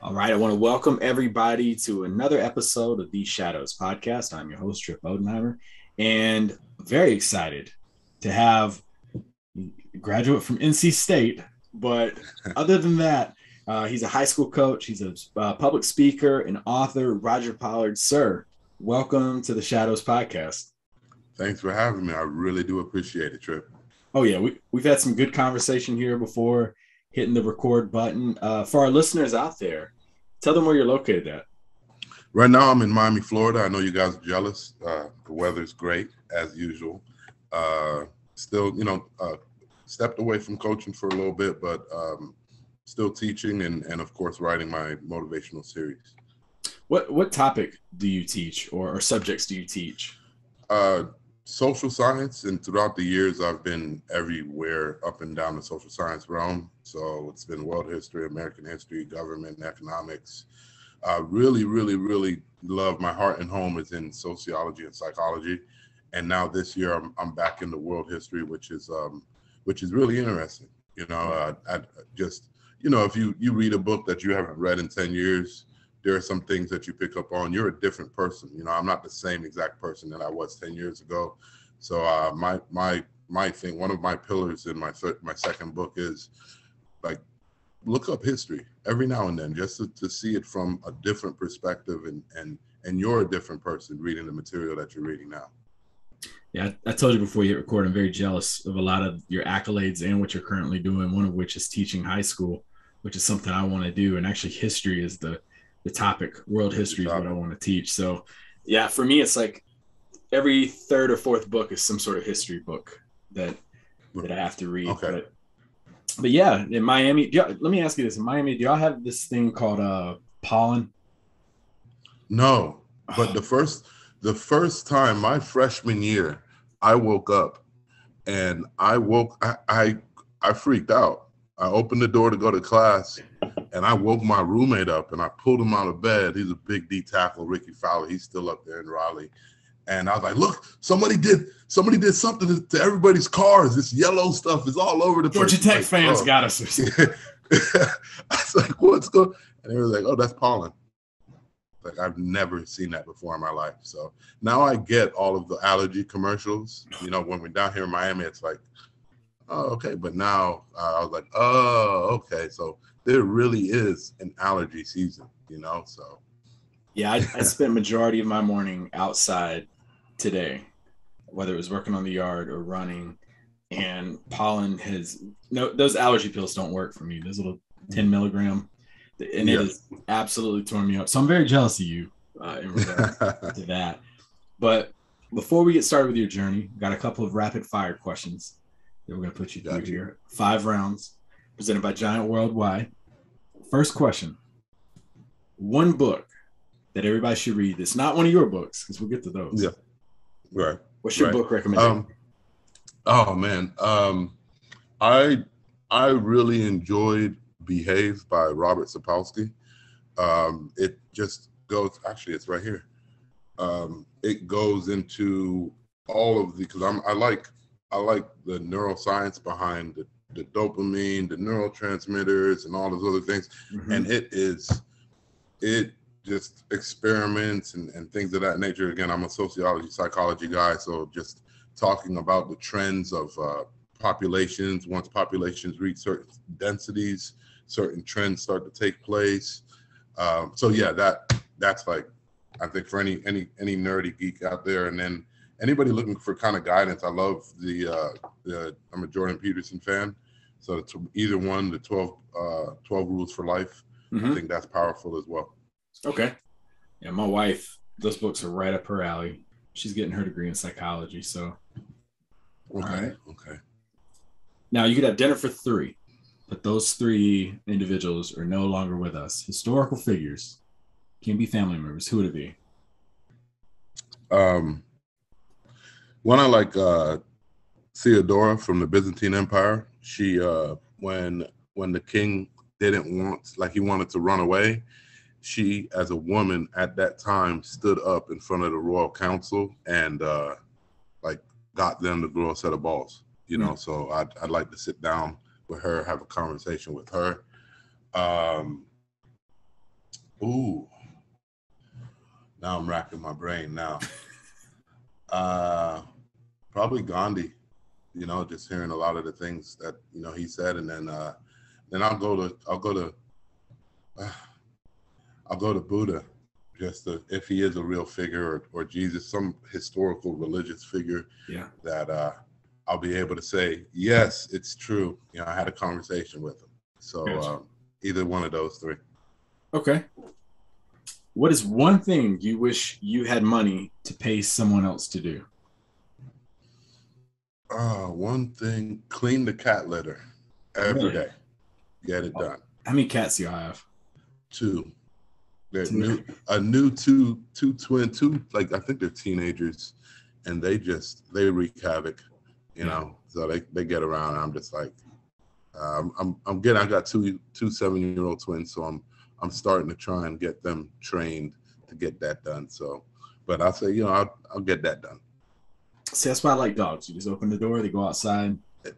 All right, I want to welcome everybody to another episode of the Shadows podcast. I'm your host, Trip Odenheimer, and very excited to have a graduate from NC State. But other than that, he's a high school coach, he's a public speaker, and author, Roger Pollard. Sir, welcome to the Shadows podcast. Thanks for having me. I really do appreciate it, Trip. Oh, yeah, we've had some good conversation here before hitting the record button. For our listeners out there, tell them where you're located at. Right now, I'm in Miami, Florida. I know you guys are jealous. The weather's great, as usual. Still, stepped away from coaching for a little bit, but still teaching and of course, writing my motivational series. What topic do you teach or subjects do you teach? Social science, and throughout the years, I've been everywhere up and down the social science realm. So it's been world history, American history, government, economics. Really, really, really love my heart and home is in sociology and psychology. And now this year, I'm back into world history, which is really interesting. I just, if you read a book that you haven't read in 10 years, there are some things that you pick up on. You're a different person. I'm not the same exact person that I was 10 years ago. So my thing, one of my pillars in my second book is like, look up history every now and then, just to see it from a different perspective, and you're a different person reading the material that you're reading now. Yeah, I told you before you hit record, I'm very jealous of a lot of your accolades and what you're currently doing, one of which is teaching high school, which is something I want to do. And actually history is the topic. World history is what I want to teach. So yeah, for me, it's like every third or fourth book is some sort of history book that I have to read. Okay. But yeah, in Miami, let me ask you this. In Miami, do y'all have this thing called pollen? No, but the first time, my freshman year, I woke up and I freaked out. I opened the door to go to class and I woke my roommate up and I pulled him out of bed. He's a big D tackle, Ricky Fowler. He's still up there in Raleigh. And I was like, look, somebody did something to everybody's cars. This yellow stuff is all over the place. Georgia Tech fans got us. I was like, what's going on? And they were like, oh, that's pollen. Like, I've never seen that before in my life. So now I get all of the allergy commercials. When we're down here in Miami, it's like, oh, okay. But now I was like, oh, okay. So there really is an allergy season, so. Yeah, I spent majority of my morning outside today, whether it was working on the yard or running, and pollen those allergy pills don't work for me. Those little 10 milligram, and it has absolutely torn me up. So I'm very jealous of you in regards to that. But before we get started with your journey, got a couple of rapid fire questions that we're going to put you through here. 5 rounds presented by Giant Worldwide. First question. One book that everybody should read. It's not one of your books, because we'll get to those. Yeah. Right. What's your book recommendation? Oh man. I really enjoyed Behave by Robert Sapolsky. It just goes, actually it's right here. It goes into all of because I like the neuroscience behind the dopamine, the neurotransmitters, and all those other things. Mm-hmm. And it just experiments and things of that nature. Again, I'm a sociology, psychology guy, so just talking about the trends of populations. Once populations reach certain densities, certain trends start to take place. So yeah, that's like, I think for any nerdy geek out there, and then anybody looking for kind of guidance, I love I'm a Jordan Peterson fan, so it's either one, the 12 Rules for Life. Mm-hmm. I think that's powerful as well. Okay. Yeah, my wife, those books are right up her alley. She's getting her degree in psychology, so. Okay. All right. Okay. Now you could have dinner for 3, but those 3 individuals are no longer with us. Historical figures, can be family members. Who would it be? One I like, Theodora from the Byzantine Empire. She, when the king he wanted to run away, she, as a woman at that time, stood up in front of the royal council and got them to grow a set of balls. So I'd like to sit down with her, have a conversation with her. Ooh, now I'm racking my brain now. Probably Gandhi. Just hearing a lot of the things that he said, and then I'll go to Buddha, if he is a real figure, or Jesus, some historical religious figure. Yeah. That I'll be able to say, yes, it's true. I had a conversation with him. So Gotcha. Either one of those three. Okay. What is one thing you wish you had money to pay someone else to do? One thing, clean the cat litter every day. Get it done. How many cats do you have? 2. They're Two. two twin, like I think they're teenagers, and they wreak havoc, So they get around. And I'm just like, I got two 7-year-old twins, so I'm starting to try and get them trained to get that done. So, but I'll say, I'll get that done. See, that's why I like dogs. You just open the door, they go outside,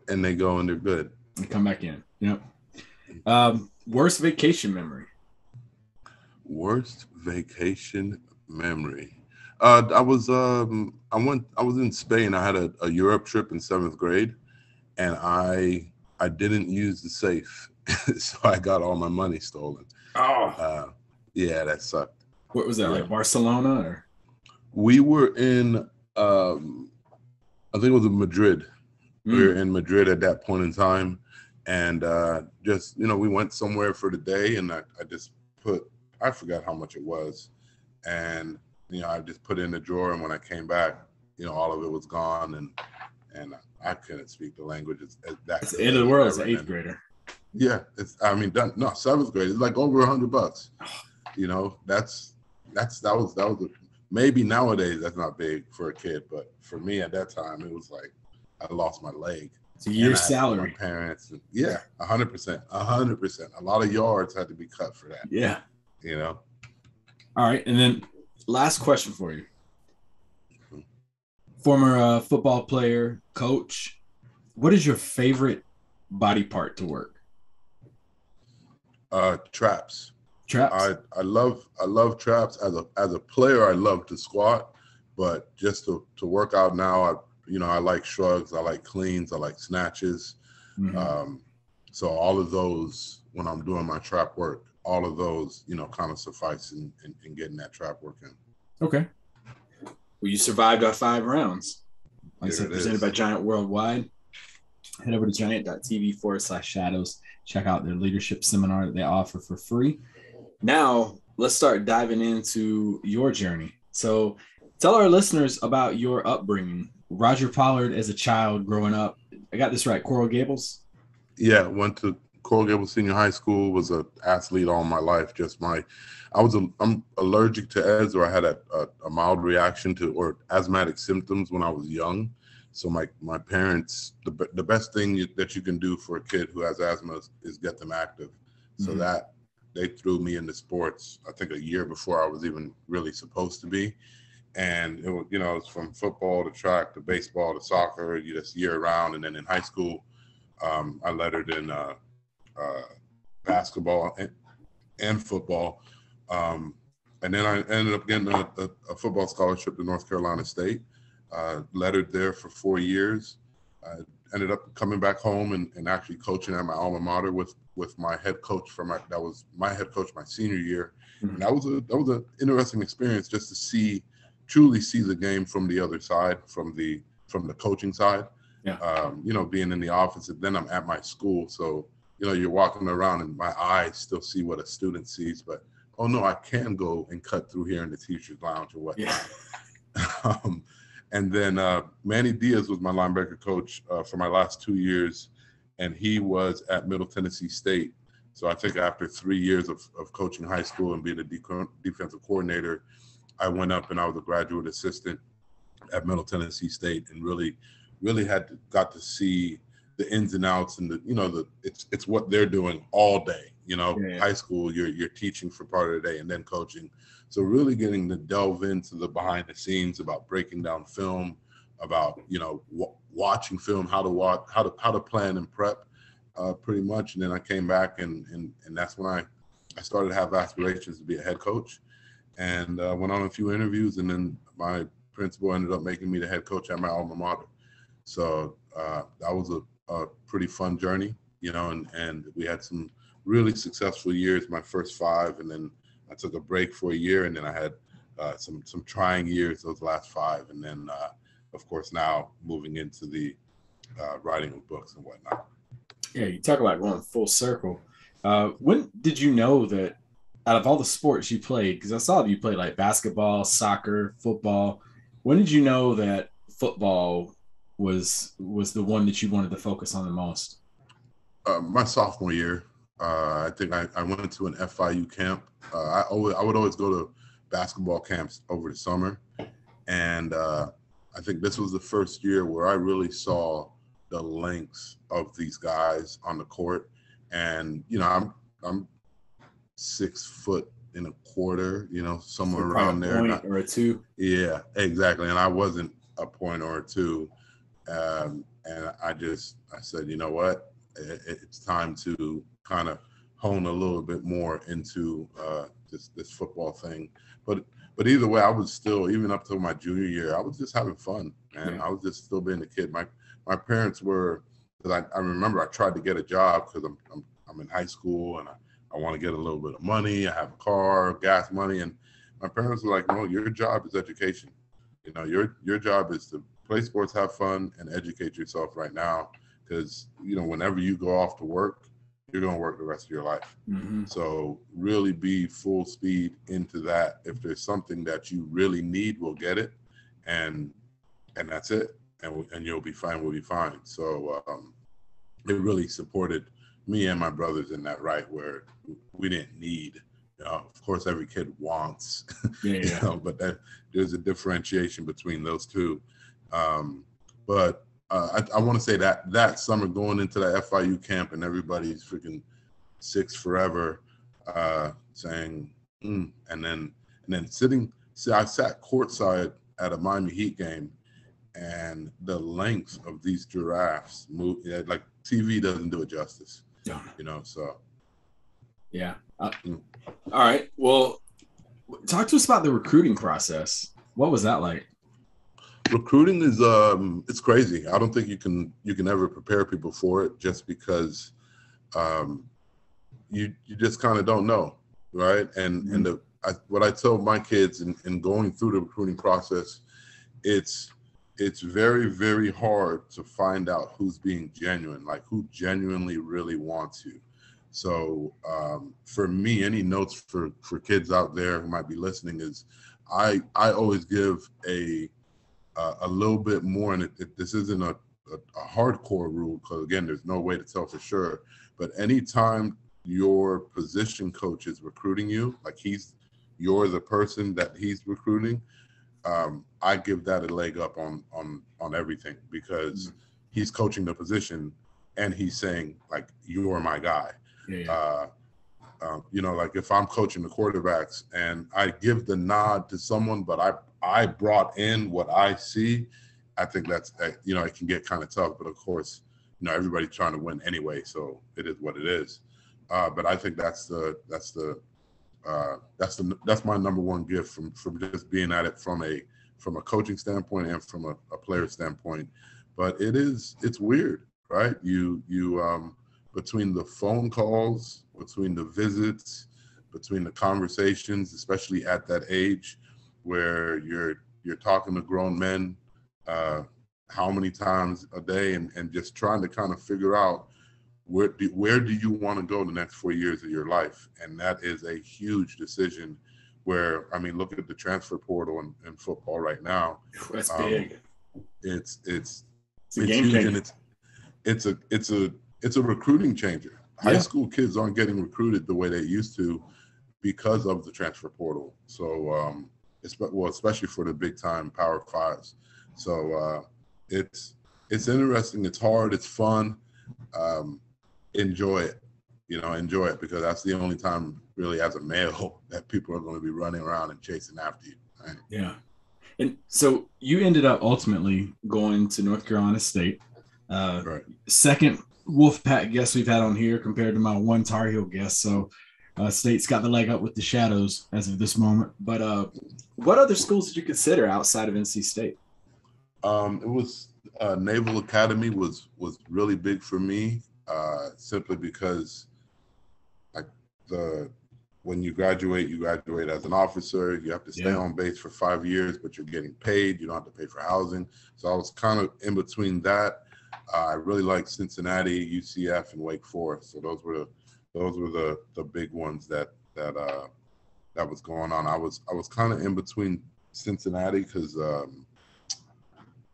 and they go and they're good. And come back in. Yep. Worst vacation memory. Worst vacation memory. I was in Spain. I had a Europe trip in 7th grade, and I didn't use the safe, so I got all my money stolen. Oh, yeah, that sucked. What was that, like Barcelona or? We were in, I think it was in Madrid. We were in Madrid at that point in time, and just we went somewhere for the day, and I just I forgot how much it was, and I just put it in the drawer, and when I came back, all of it was gone, and I couldn't speak the language. It's the end of the world as an 8th grader. Yeah, done. No, 7th grade. It's like over $100. That was maybe nowadays that's not big for a kid, but for me at that time it was like I lost my leg. It's a year's salary. My parents, 100%. A lot of yards had to be cut for that. Yeah. All right, and then last question for you. Former football player, coach. What is your favorite body part to work? Traps. Traps. I love traps. As a player, I love to squat, but just to work out now, I like shrugs, I like cleans, I like snatches. Mm-hmm. So all of those, when I'm doing my trap work, all of those, kind of suffice in getting that trap work in. Okay. Well, you survived our 5 rounds. Like I said, presented by Giant Worldwide. Head over to giant.tv/shadows. Check out their leadership seminar that they offer for free. Now, let's start diving into your journey. So tell our listeners about your upbringing. Roger Pollard as a child growing up. I got this right, Coral Gables? Yeah, went to Coral Gables Senior High School, was an athlete all my life. I'm allergic to eds, or I had a mild reaction to or asthmatic symptoms when I was young. So my parents, the best thing that you can do for a kid who has asthma is get them active. So that they threw me into sports, I think a year before I was even really supposed to be. And it was, it's from football to track to baseball to soccer, just year round. And then in high school, I lettered in basketball and football. And then I ended up getting a football scholarship to North Carolina State, lettered there for 4 years. Ended up coming back home and actually coaching at my alma mater with my head coach that was my head coach my senior year. Mm-hmm. And that was an interesting experience just to truly see the game from the other side, from the coaching side. Yeah. Being in the office, and then I'm at my school. So, you're walking around and my eyes still see what a student sees, but oh no, I can go and cut through here in the teacher's lounge or whatnot. Yeah. And then Manny Diaz was my linebacker coach for my last 2 years, and he was at Middle Tennessee State. So I think after 3 years of coaching high school and being a defensive coordinator, I went up and I was a graduate assistant at Middle Tennessee State, and really got to see the ins and outs and it's what they're doing all day. Yeah. High school, you're teaching for part of the day and then coaching. So really getting to delve into the behind the scenes about breaking down film, about watching film, how to plan and prep, pretty much. And then I came back and that's when I I started to have aspirations to be a head coach, and went on a few interviews, and then my principal ended up making me the head coach at my alma mater. So that was a pretty fun journey, and we had some really successful years, my first 5, and then I took a break for a year, and then I had some trying years those last 5, and then of course now moving into the writing of books and whatnot. Yeah, you talk about going full circle. When did you know that out of all the sports you played, because I saw you play like basketball, soccer, football, when did you know that football was the one that you wanted to focus on the most? My sophomore year, I think I went to an FIU camp. I would always go to basketball camps over the summer, and I think this was the first year where I really saw the lengths of these guys on the court. And I'm 6'1.25", somewhere So around there. Point or a 2. Yeah, exactly. And I wasn't a point or a 2. And I said, you know what? It's time to kind of hone a little bit more into this football thing. But either way, I was still, even up till my junior year, I was just having fun, man. Yeah. I was just still being a kid. My parents were, because I remember I tried to get a job because I'm in high school and I want to get a little bit of money. I have a car, gas money, and my parents were like, "No, your job is education. Your job is to play sports, have fun, and educate yourself right now. Because whenever you go off to work, you're going to work the rest of your life. Mm-hmm. So really be full speed into that. If there's something that you really need, we'll get it, and that's it. And you'll be fine. We'll be fine." So it really supported me and my brothers in that, right, where we didn't need. Of course, every kid wants, but there's a differentiation between those two. But I want to say that summer going into that FIU camp and everybody's freaking 6 forever, saying, and then sitting. See, I sat courtside at a Miami Heat game, and the length of these giraffes move like TV doesn't do it justice. So. Yeah. All right. Well, talk to us about the recruiting process. What was that like? Recruiting is it's crazy. I don't think you can ever prepare people for it, just because you just kind of don't know, right? And what I tell my kids in going through the recruiting process, it's very, very hard to find out who's being genuine, like who genuinely really wants you. So for me, any notes for kids out there who might be listening is I always give a little bit more, and this isn't a hardcore rule, because again, there's no way to tell for sure, but anytime your position coach is recruiting you, like you're the person that he's recruiting, I give that a leg up on everything, because he's coaching the position and he's saying, like, you are my guy. Yeah. Like if I'm coaching the quarterbacks and I give the nod to someone, but I brought in what I see, I think that's, it can get kind of tough. But of course, everybody's trying to win anyway, so it is what it is. But I think that's my number one gift from just being at it from a coaching standpoint and from a player standpoint. But it's weird, right? You between the phone calls, between the visits, between the conversations, especially at that age where you're talking to grown men how many times a day, and just trying to kind of figure out where do you want to go the next 4 years of your life. And that is a huge decision where, I mean, look at the transfer portal in football right now. That's big. It's a game huge, changer. And it's a recruiting changer. High school kids aren't getting recruited the way they used to because of the transfer portal. So, especially for the big time Power Fives. So it's interesting. It's hard. It's fun. Enjoy it. Enjoy it, because that's the only time really as a male that people are going to be running around and chasing after you. Right? Yeah. And so you ended up ultimately going to North Carolina State. Right. Second Wolfpack guest we've had on here compared to my one Tar Heel guest. So State's got the leg up with the Shadows as of this moment. But what other schools did you consider outside of NC State? It was Naval Academy was really big for me, simply because like when you graduate as an officer. You have to stay on base for 5 years, but you're getting paid. You don't have to pay for housing. So I was kind of in between that. I really liked Cincinnati, UCF, and Wake Forest. So those were the big ones that was going on. I was kind of in between Cincinnati because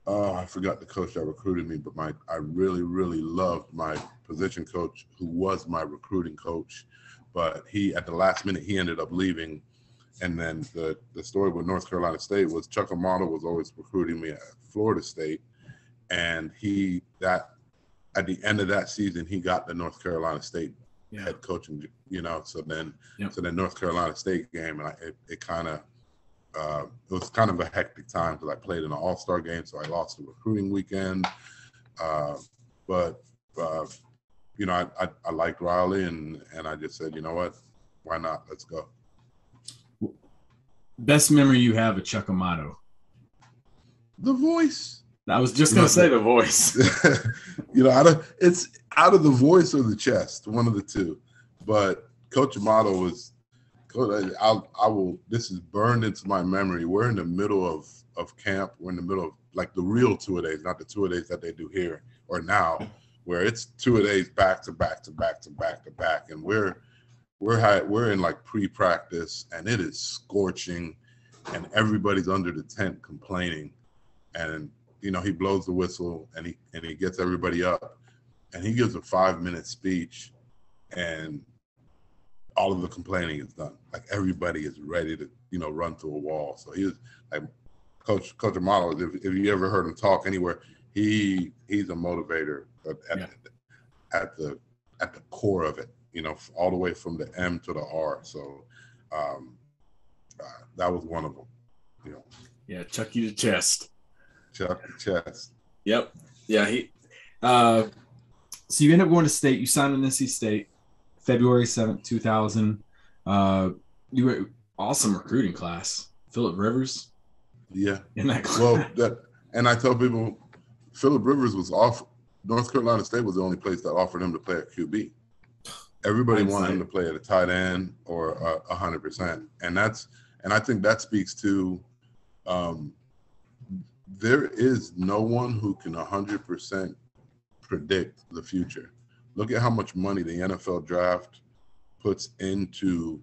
I forgot the coach that recruited me, but I really, really loved my position coach, who was my recruiting coach. But he, at the last minute, he ended up leaving. And then the story with North Carolina State was Chuck Amato was always recruiting me at Florida State. And at the end of that season, he got the North Carolina State head coaching, so then North Carolina State game, and it was kind of a hectic time because I played in an all-star game, so I lost the recruiting weekend. But I liked Riley, and I just said, you know what, why not? Let's go. Best memory you have of Chuck Amato? The voice. I was just going to say the voice. It's out of the voice or the chest, one of the two. But Coach Amato was. This is burned into my memory. We're in the middle of camp. We're in the middle of like the real two-a-days, not the two-a-days that they do here or now, where it's two-a-days back to back to back to back to back, and we're in like pre-practice, and it is scorching, and everybody's under the tent complaining, and he blows the whistle, and he gets everybody up, and he gives a 5-minute speech, and all of the complaining is done. Like everybody is ready to, run to a wall. So he was like Coach Amato. If you ever heard him talk anywhere, he's a motivator at the core of it. All the way from the M to the R. So that was one of them. Yeah, Chuck you the chest. Chuck the chest. Yep. Yeah. He. So you end up going to State. You signed with NC State. February 7th, 2000. You were awesome recruiting class. Phillip Rivers. Yeah. In that class. Well, and I tell people, Phillip Rivers was off. North Carolina State was the only place that offered him to play at QB. Everybody wanted him to play at a tight end or 100%. And I think that speaks to there is no one who can 100% predict the future. Look at how much money the NFL draft puts into,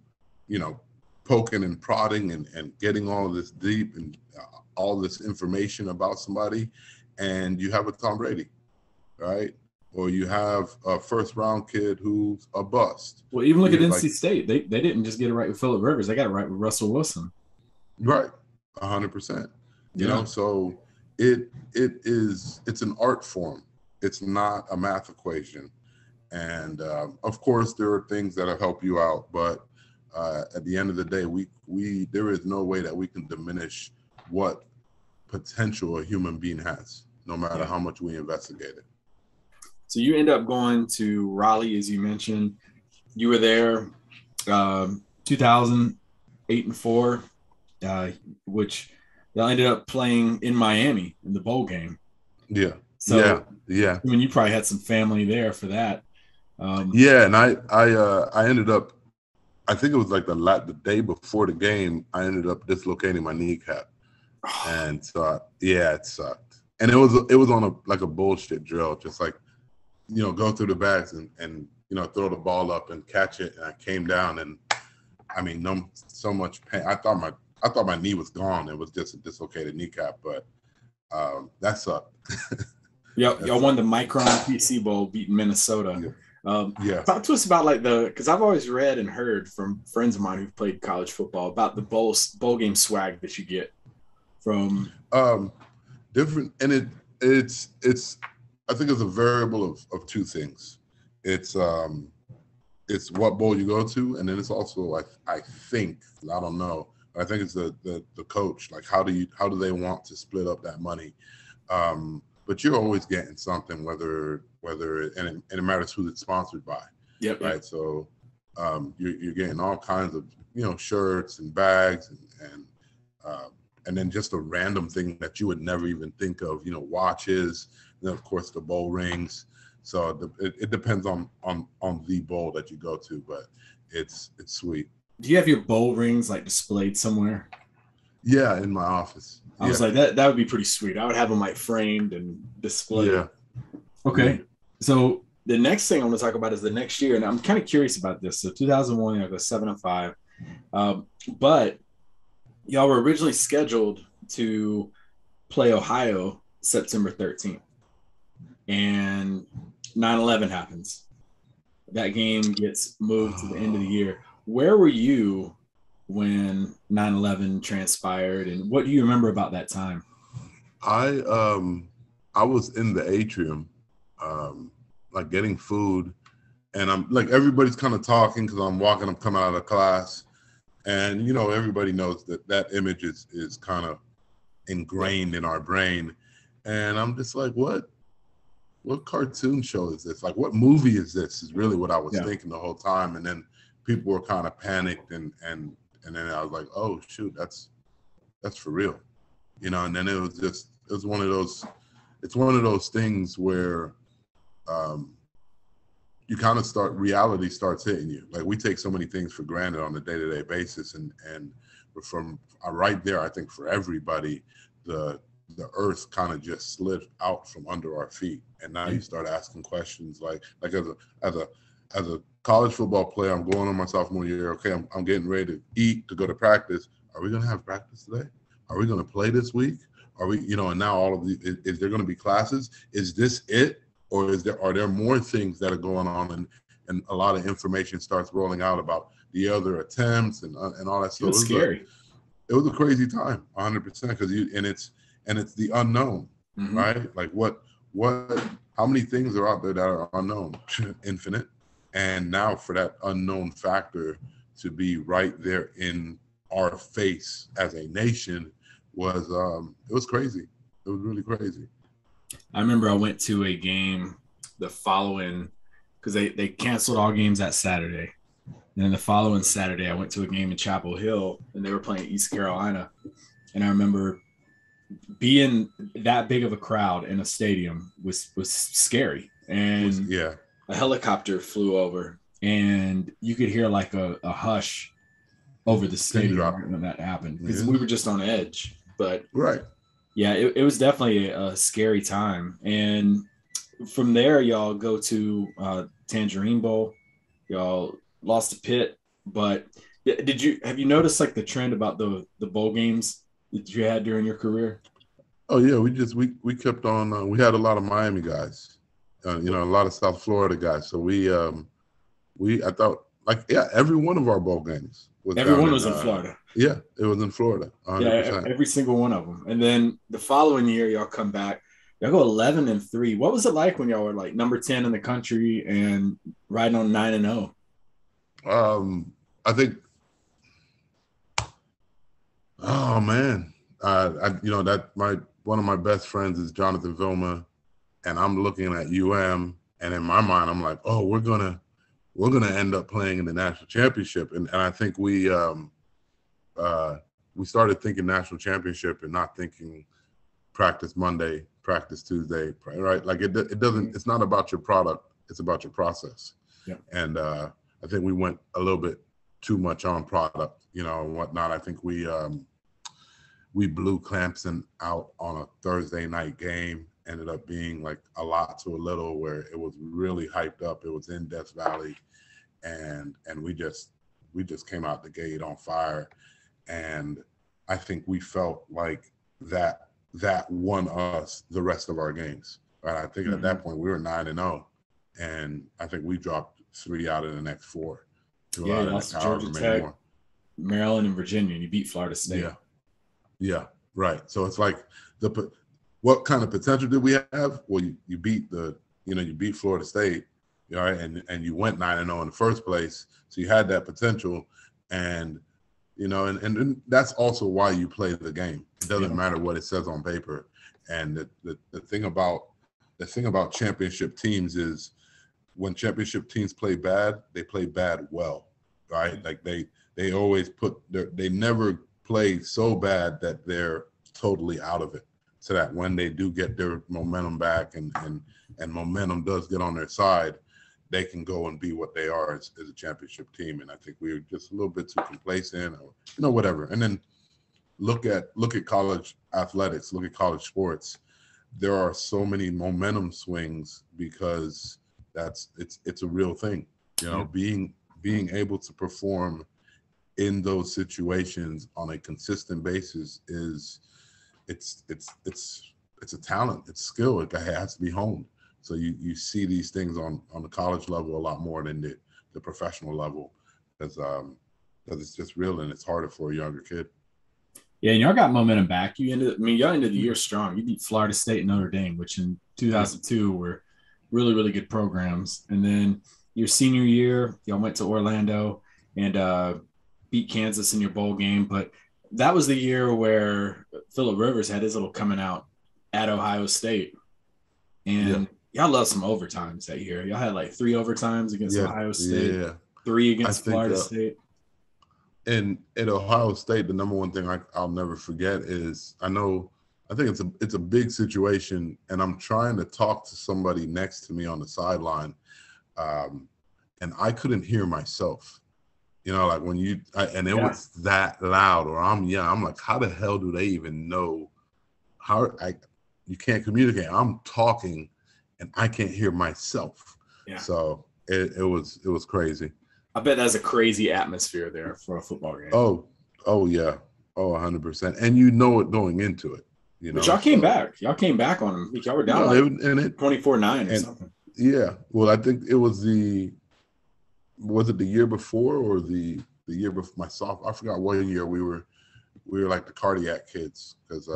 poking and prodding and getting all of this deep and all this information about somebody. And you have a Tom Brady, right? Or you have a first-round kid who's a bust. Well, even look at NC State. They didn't just get it right with Phillip Rivers. They got it right with Russell Wilson. Right, 100%. So it's an art form. It's not a math equation. And of course, there are things that'll help you out, but at the end of the day, there is no way that we can diminish what potential a human being has, no matter how much we investigate it. So you end up going to Raleigh, as you mentioned. You were there 2008 and 4, which y'all ended up playing in Miami in the bowl game. Yeah. So yeah. I mean, you probably had some family there for that. And I ended up, I think it was like the day before the game, I ended up dislocating my kneecap, and so it sucked. And it was on a bullshit drill, just like, go through the bags and throw the ball up and catch it, and I came down, and I mean, so much pain. I thought my knee was gone. It was just a dislocated kneecap, but that sucked. Y'all won the Micron PC Bowl, beating Minnesota. Talk to us about because I've always read and heard from friends of mine who've played college football about the bowl game swag that you get from different, and it's I think it's a variable of two things. It's what bowl you go to, and then it's also I think I don't know. I think it's the coach. Like how do they want to split up that money? But you're always getting something, whether and it matters who it's sponsored by. Yep. Right. So You're getting all kinds of, shirts and bags and then just a random thing that you would never even think of, watches, and then of course the bowl rings. So it depends on the bowl that you go to, but it's sweet. Do you have your bowl rings like displayed somewhere? Yeah, in my office. I was like, that would be pretty sweet. I would have them like framed and displayed. Yeah. Okay. So the next thing I want to talk about is the next year, and I'm kind of curious about this. So 2001, I go 7-5, but y'all were originally scheduled to play Ohio September 13th, and 9/11 happens. That game gets moved to the end of the year. Where were you when 9/11 transpired, and what do you remember about that time? I was in the atrium, like getting food, and I'm like, everybody's kind of talking because I'm coming out of class, and everybody knows that image is kind of ingrained in our brain, and I'm just like, what cartoon show is this? Like, what movie is this? Is really what I was thinking the whole time, and then people were kind of panicked, and then I was like, oh shoot, that's for real, and then it was one of those things where you kind of reality starts hitting you. Like, we take so many things for granted on a day-to-day basis, and from right there, I think for everybody, the earth kind of just slid out from under our feet, and now you start asking questions like as a college football player, I'm going on my sophomore year. Okay, I'm getting ready to eat to go to practice. Are we going to have practice today? Are we going to play this week? Are we, and now all of is there going to be classes? Is this it? Or are there more things that are going on, and a lot of information starts rolling out about the other attempts and all that stuff. It was scary. It was a crazy time, 100%, because it's the unknown, right? Like how many things are out there that are unknown? Infinite. And now for that unknown factor to be right there in our face as a nation was it was crazy. It was really crazy. I remember I went to a game the following, because they canceled all games that Saturday. And then the following Saturday, I went to a game in Chapel Hill, and they were playing East Carolina. And I remember being that big of a crowd in a stadium was scary. And a helicopter flew over, and you could hear like a hush over the stadium when that happened, because we were just on edge. But yeah, it was definitely a scary time. And from there, y'all go to Tangerine Bowl. Y'all lost to Pitt, but have you noticed like the trend about the bowl games that you had during your career? Oh yeah, we kept on. We had a lot of Miami guys, a lot of South Florida guys. So I thought every one of our bowl games was in Florida. Yeah, it was in Florida. 100%. Yeah, every single one of them. And then the following year, y'all come back. Y'all go 11-3. What was it like when y'all were like number 10 in the country and riding on 9-0? I think. Oh man, one of my best friends is Jonathan Vilma, and I'm looking at UM, and in my mind, I'm like, oh, we're gonna end up playing in the national championship, and I think we started thinking national championship and not thinking practice Monday, practice Tuesday, right? Like it doesn't. It's not about your product; it's about your process. Yeah. And I think we went a little bit too much on product, and whatnot. I think we blew Clemson out on a Thursday night game. Ended up being like a lot to a little, where it was really hyped up. It was in Death Valley, and we just came out the gate on fire. And I think we felt like that won us the rest of our games. Right? I think at that point we were 9-0, and I think we dropped 3 out of the next 4. Yeah, you lost to Georgia Tech, Maryland, and Virginia, and you beat Florida State. Yeah, right. So it's like what kind of potential did we have? Well, you beat you beat Florida State, right? And you went 9-0 in the first place, so you had that potential, and and that's also why you play the game. It doesn't matter what it says on paper. And the thing about championship teams is when championship teams play bad, they play bad well, right? Like they always they never play so bad that they're totally out of it. So that when they do get their momentum back and momentum does get on their side, they can go and be what they are as a championship team. And I think we're just a little bit too complacent, or whatever. And then look at college athletics, look at college sports. There are so many momentum swings because it's a real thing. Being able to perform in those situations on a consistent basis it's a talent, it's skill. It has to be honed. So you see these things on the college level a lot more than the professional level, because it's just real and it's harder for a younger kid. Yeah, and y'all got momentum back. Y'all ended the year strong. You beat Florida State and Notre Dame, which in 2002 were really, really good programs. And then your senior year, y'all went to Orlando and beat Kansas in your bowl game. But that was the year where Phillip Rivers had his little coming out at Ohio State. And y'all loved some overtimes that year. Y'all had like 3 overtimes against Ohio State, 3 against Florida State. And at Ohio State, the number one thing I'll never forget is I think it's a big situation, and I'm trying to talk to somebody next to me on the sideline, and I couldn't hear myself. Like when it was that loud, or I'm like, how the hell do they even know you can't communicate? I'm talking and I can't hear myself. Yeah. So it was crazy. I bet that's a crazy atmosphere there for a football game. Oh yeah. 100%. And it going into it. But y'all came back. Y'all came back on them. Y'all were down 24-9 or something. Yeah. Well, I think it was it the year before or the year before my sophomore? I forgot what year we were like the cardiac kids, because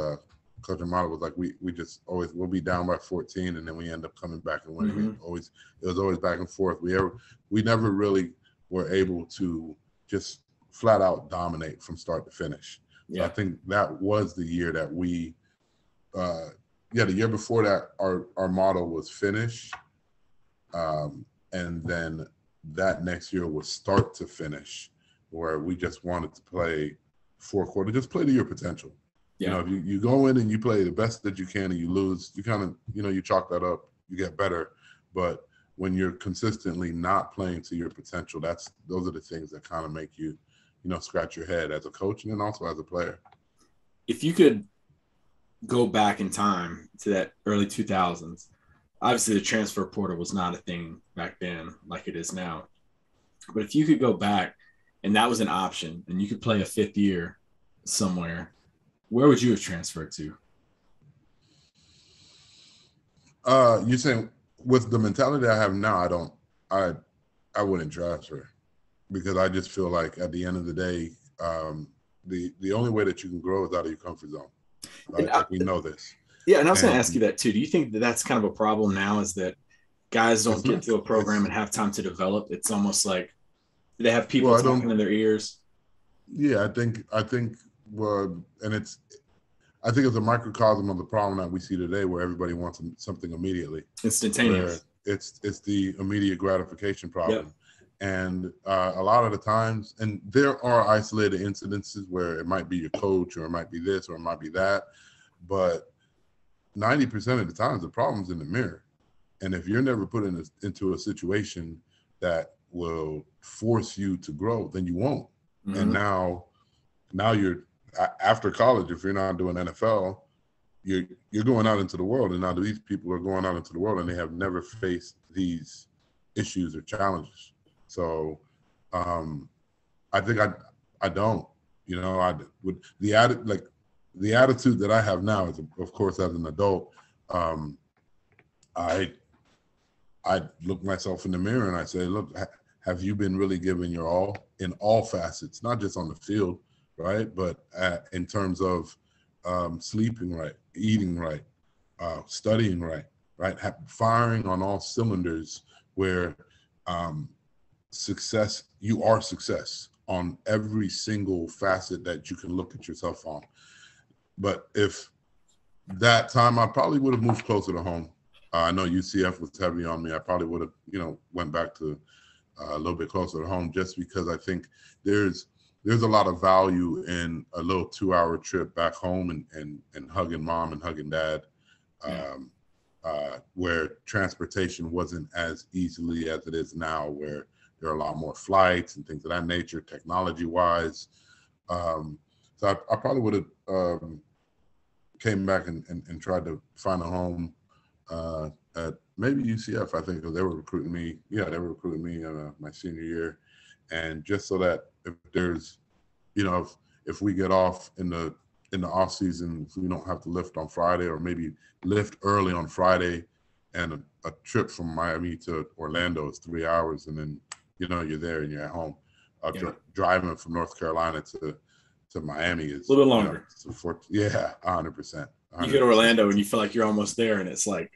Coach Amato was like, we just always, we'll be down by 14 and then we end up coming back and winning. Mm-hmm. It was always back and forth. We never really were able to just flat out dominate from start to finish. Yeah. So I think that was the year that we the year before that our motto was finish. And then that next year was start to finish, where we just wanted to play 4 quarters, just play to your potential. Yeah. If you go in and you play the best that you can and you lose, you kind of, you chalk that up, you get better. But when you're consistently not playing to your potential, those are the things that kind of make you, scratch your head as a coach and then also as a player. If you could go back in time to that early 2000s, obviously the transfer portal was not a thing back then like it is now. But if you could go back and that was an option and you could play a 5th year somewhere, where would you have transferred to? You're saying with the mentality I have now, I wouldn't transfer, because I just feel like at the end of the day, the only way that you can grow is out of your comfort zone. Right? We know this. Yeah, and I was going to ask you that too. Do you think that that's kind of a problem now, is that guys don't get to a program and have time to develop? It's almost like they have people talking in their ears. Yeah, I think and I think it's a microcosm of the problem that we see today, where everybody wants something immediately. Instantaneous. It's the immediate gratification problem. Yep. And a lot of the times, and there are isolated incidences where it might be your coach, or it might be this, or it might be that, but 90% of the times the problem's in the mirror. And if you're never put into a situation that will force you to grow, then you won't. Mm-hmm. And now you're, after college, if you're not doing NFL, you're going out into the world, and now these people are going out into the world and they have never faced these issues or challenges. So I think I don't, I would, the attitude that I have now is, of course, as an adult, I look myself in the mirror and I say, look, have you been really giving your all in all facets, not just on the field, right? But in terms of sleeping right, eating right, studying right, firing on all cylinders, where success, you are success on every single facet that you can look at yourself on. But if that time, I probably would have moved closer to home. I know UCF was heavy on me. I probably would have, went back to a little bit closer to home, just because I think there's a lot of value in a little 2-hour trip back home and hugging mom and hugging dad, where transportation wasn't as easily as it is now, where there are a lot more flights and things of that nature, technology-wise. So I probably would have came back and tried to find a home at maybe UCF, I think, because they were recruiting me. Yeah, they were recruiting me my senior year. And just so that if there's, if we get off in the off season, if we don't have to lift on Friday, or maybe lift early on Friday, and a trip from Miami to Orlando is 3 hours, and then, you're there and you're at home. Driving from North Carolina to Miami is a little bit longer. 100%. You go to Orlando and you feel like you're almost there, and it's like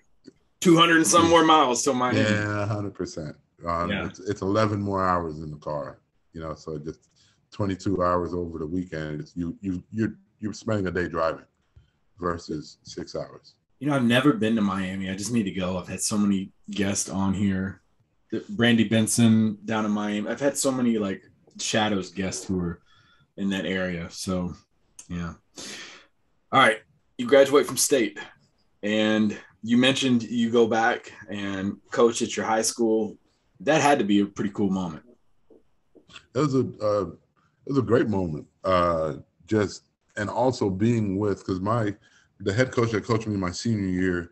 200 and some more miles till Miami. Yeah, 100%. It's 11 more hours in the car, so just 22 hours over the weekend. You're spending a day driving versus 6 hours. I've never been to Miami. I just need to go. I've had so many guests on here. Brandy Benson down in Miami. I've had so many like Shadows guests who are in that area. So, yeah. All right. You graduate from state, and you mentioned you go back and coach at your high school. That had to be a pretty cool moment. It was a great moment. And also being with, because the head coach that coached me my senior year,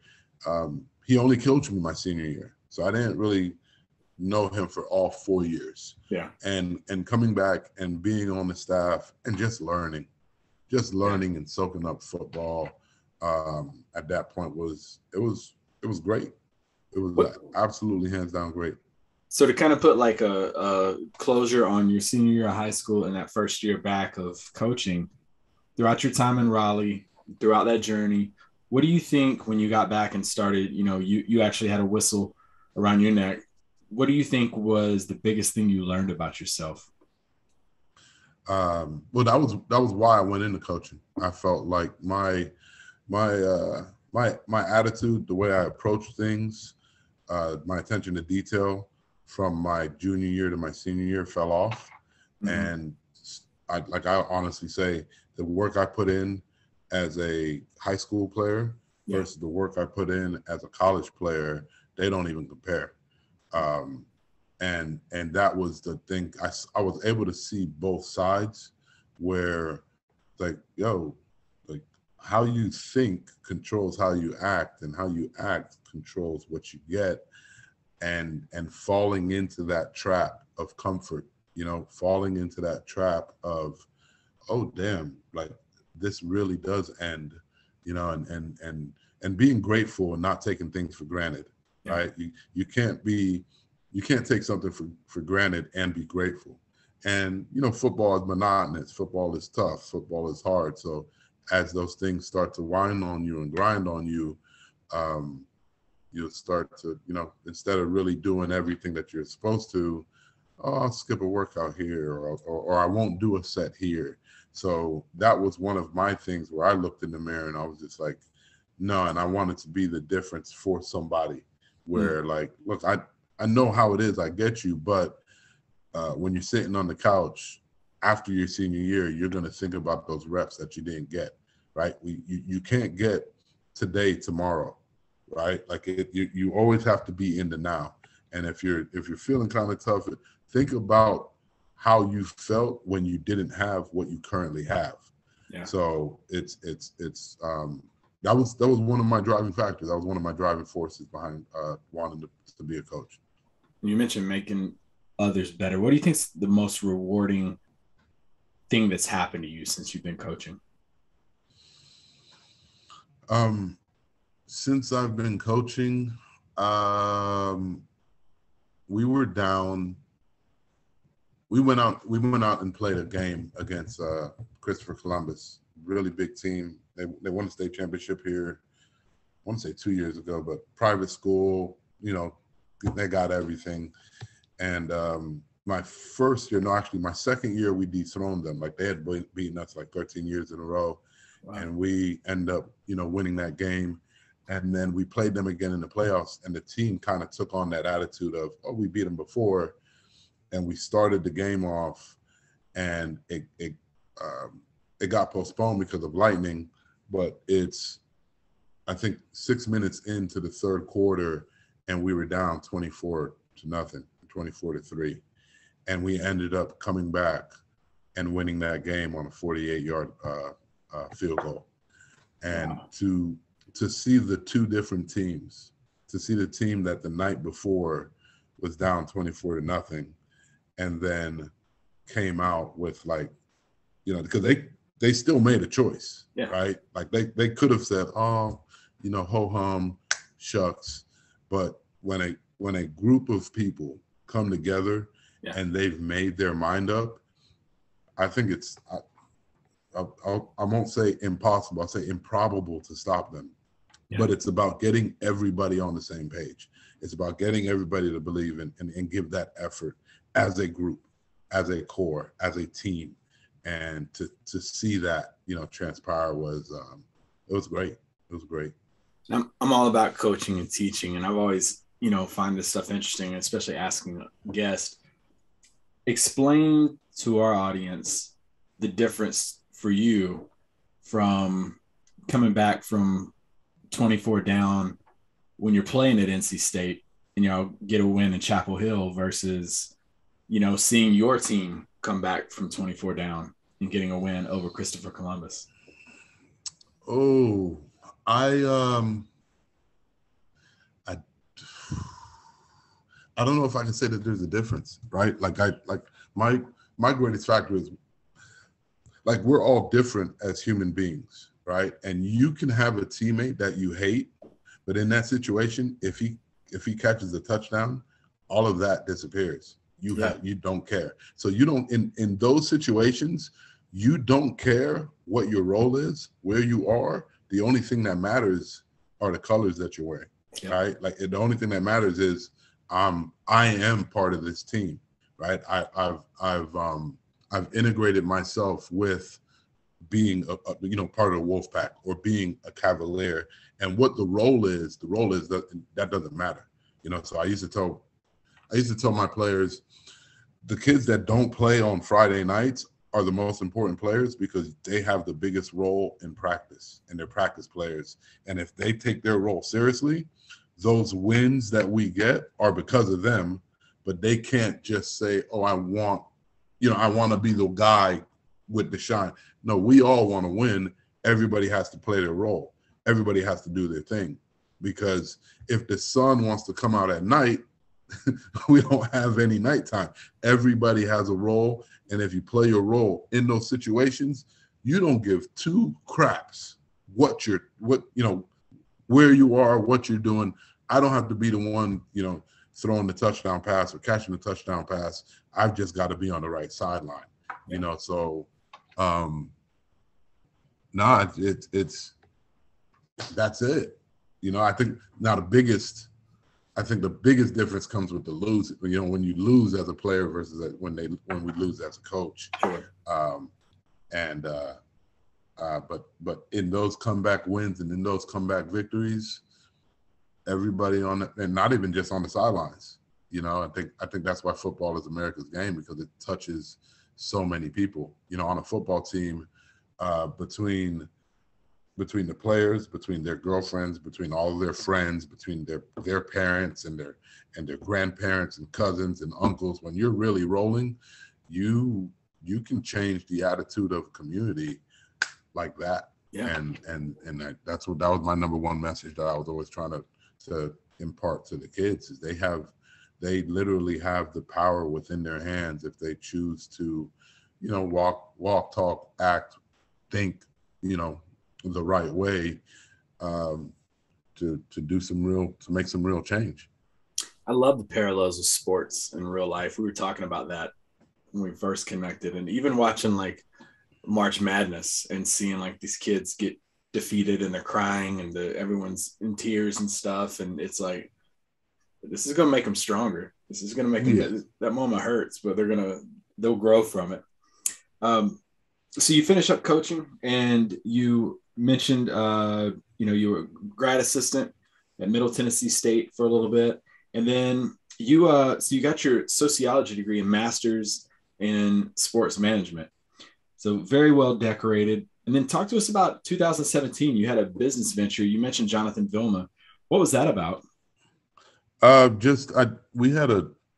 he only coached me my senior year, so I didn't really know him for all 4 years. Yeah. And coming back and being on the staff and just learning and soaking up football at that point was great. It was absolutely hands down great. So to kind of put like a closure on your senior year of high school and that first year back of coaching, throughout your time in Raleigh, throughout that journey, what do you think when you got back and started, you actually had a whistle around your neck? What do you think was the biggest thing you learned about yourself? Well, that was why I went into coaching. I felt like my attitude, the way I approach things, my attention to detail from my junior year to my senior year fell off. Mm-hmm. And I honestly say the work I put in as a high school player versus the work I put in as a college player, they don't even compare. And that was the thing. I was able to see both sides, where like how you think controls how you act, and how you act controls what you get, and falling into that trap of comfort, falling into that trap of, oh damn, like this really does end, and being grateful and not taking things for granted. Right? You can't take something for granted and be grateful. And, football is monotonous. Football is tough. Football is hard. So as those things start to whine on you and grind on you, you'll start to, instead of really doing everything that you're supposed to, I'll skip a workout here, or I won't do a set here. So that was one of my things where I looked in the mirror and I was just like, no, and I wanted to be the difference for somebody where like, look, I know how it is. I get you. But when you're sitting on the couch after your senior year, you're going to think about those reps that you didn't get, right? You can't get today, tomorrow, right? Like you always have to be in the now. And if you're feeling kind of tough, think about how you felt when you didn't have what you currently have. Yeah. So it's that was one of my driving factors. That was one of my driving forces behind wanting to be a coach. You mentioned making others better. What do you think is the most rewarding thing that's happened to you since you've been coaching? Since I've been coaching, we were down. We went out and played a game against Christopher Columbus, really big team. They won the state championship here, I want to say 2 years ago, but private school, they got everything. And my first year, my second year, we dethroned them. Like they had beaten us like 13 years in a row. Wow. And we end up, winning that game. And then we played them again in the playoffs, and the team kind of took on that attitude of, oh, we beat them before. And we started the game off, and it got postponed because of lightning. But it's, I think, 6 minutes into the third quarter, and we were down 24-0, 24-3. And we ended up coming back and winning that game on a 48-yard field goal. And Wow. to see the two different teams, to see the team that the night before was down 24-0, and then came out with, like, you know, because they still made a choice, right? Like they could have said, oh, you know, ho hum, shucks. But when a group of people come together and they've made their mind up, I think it's, I won't say impossible, I'll say improbable to stop them. But it's about getting everybody on the same page. It's about getting everybody to believe and give that effort as a group, as a core, as a team. And to see that, you know, transpire was, it was great. It was great. I'm all about coaching and teaching, and I've always, you know, find this stuff interesting, especially asking a guest. Explain to our audience the difference for you from coming back from 24 down when you're playing at NC State and, you know, get a win in Chapel Hill versus, you know, seeing your team come back from 24 down and getting a win over Christopher Columbus. Oh, I don't know if I can say that there's a difference, right? Like my greatest factor is, like, we're all different as human beings, right? And you can have a teammate that you hate, but in that situation, if he catches a touchdown, all of that disappears. You don't care. So you don't, in those situations, you don't care what your role is, where you are. The only thing that matters are the colors that you're wearing, right? Like, the only thing that matters is I am part of this team, right? I've integrated myself with being a part of the wolf pack or being a Cavalier, and what the role is that doesn't matter, you know. So I used to tell my players, the kids that don't play on Friday nights are the most important players because they have the biggest role in practice, and they're practice players. And if they take their role seriously, those wins that we get are because of them. But they can't just say, oh, I want to be the guy with the shine. No, we all want to win. Everybody has to play their role. Everybody has to do their thing. Because if the sun wants to come out at night, we don't have any nighttime. Everybody has a role. And if you play your role in those situations, you don't give two craps where you are, what you're doing. I don't have to be the one, you know, throwing the touchdown pass or catching the touchdown pass. I've just got to be on the right sideline, you know. So, it's that's it. You know, I think now the biggest difference comes with the lose. You know, when you lose as a player versus when we lose as a coach. Sure. But in those comeback wins and in those comeback victories, everybody and not even just on the sidelines. You know, I think that's why football is America's game, because it touches so many people. You know, on a football team, between the players, between their girlfriends, between all of their friends, between their parents and their grandparents and cousins and uncles, when you're really rolling, you can change the attitude of a community like that. Yeah. And that was my number one message that I was always trying to impart to the kids, is they literally have the power within their hands if they choose to, you know, walk, talk, act, think, you know, the right way, to make some real change. I love the parallels of sports in real life. We were talking about that when we first connected, and even watching like March Madness and seeing like these kids get defeated and they're crying and everyone's in tears and stuff. And it's like, this is going to make them stronger. This is going to make them, that moment hurts, but they'll grow from it. So you finish up coaching, and you mentioned you were a grad assistant at Middle Tennessee State for a little bit, and then you got your sociology degree and master's in sports management. So very well decorated. And then talk to us about 2017. You had a business venture. You mentioned Jonathan Vilma. What was that about? I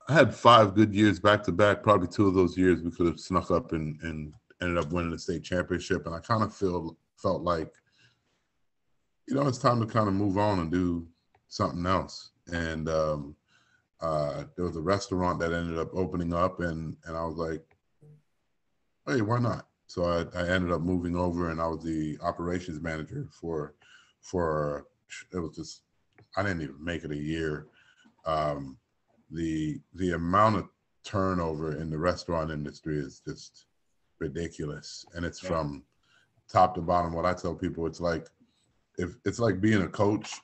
had 5 good years back to back. Probably 2 of those years we could have snuck up and ended up winning the state championship. And I kind of felt like, it's time to kind of move on and do something else. And there was a restaurant that ended up opening up, and I was like, hey, why not? So I ended up moving over, and I was the operations manager for it was just, I didn't even make it a year. The amount of turnover in the restaurant industry is just ridiculous, and it's from top to bottom. What I tell people, it's like being a coach.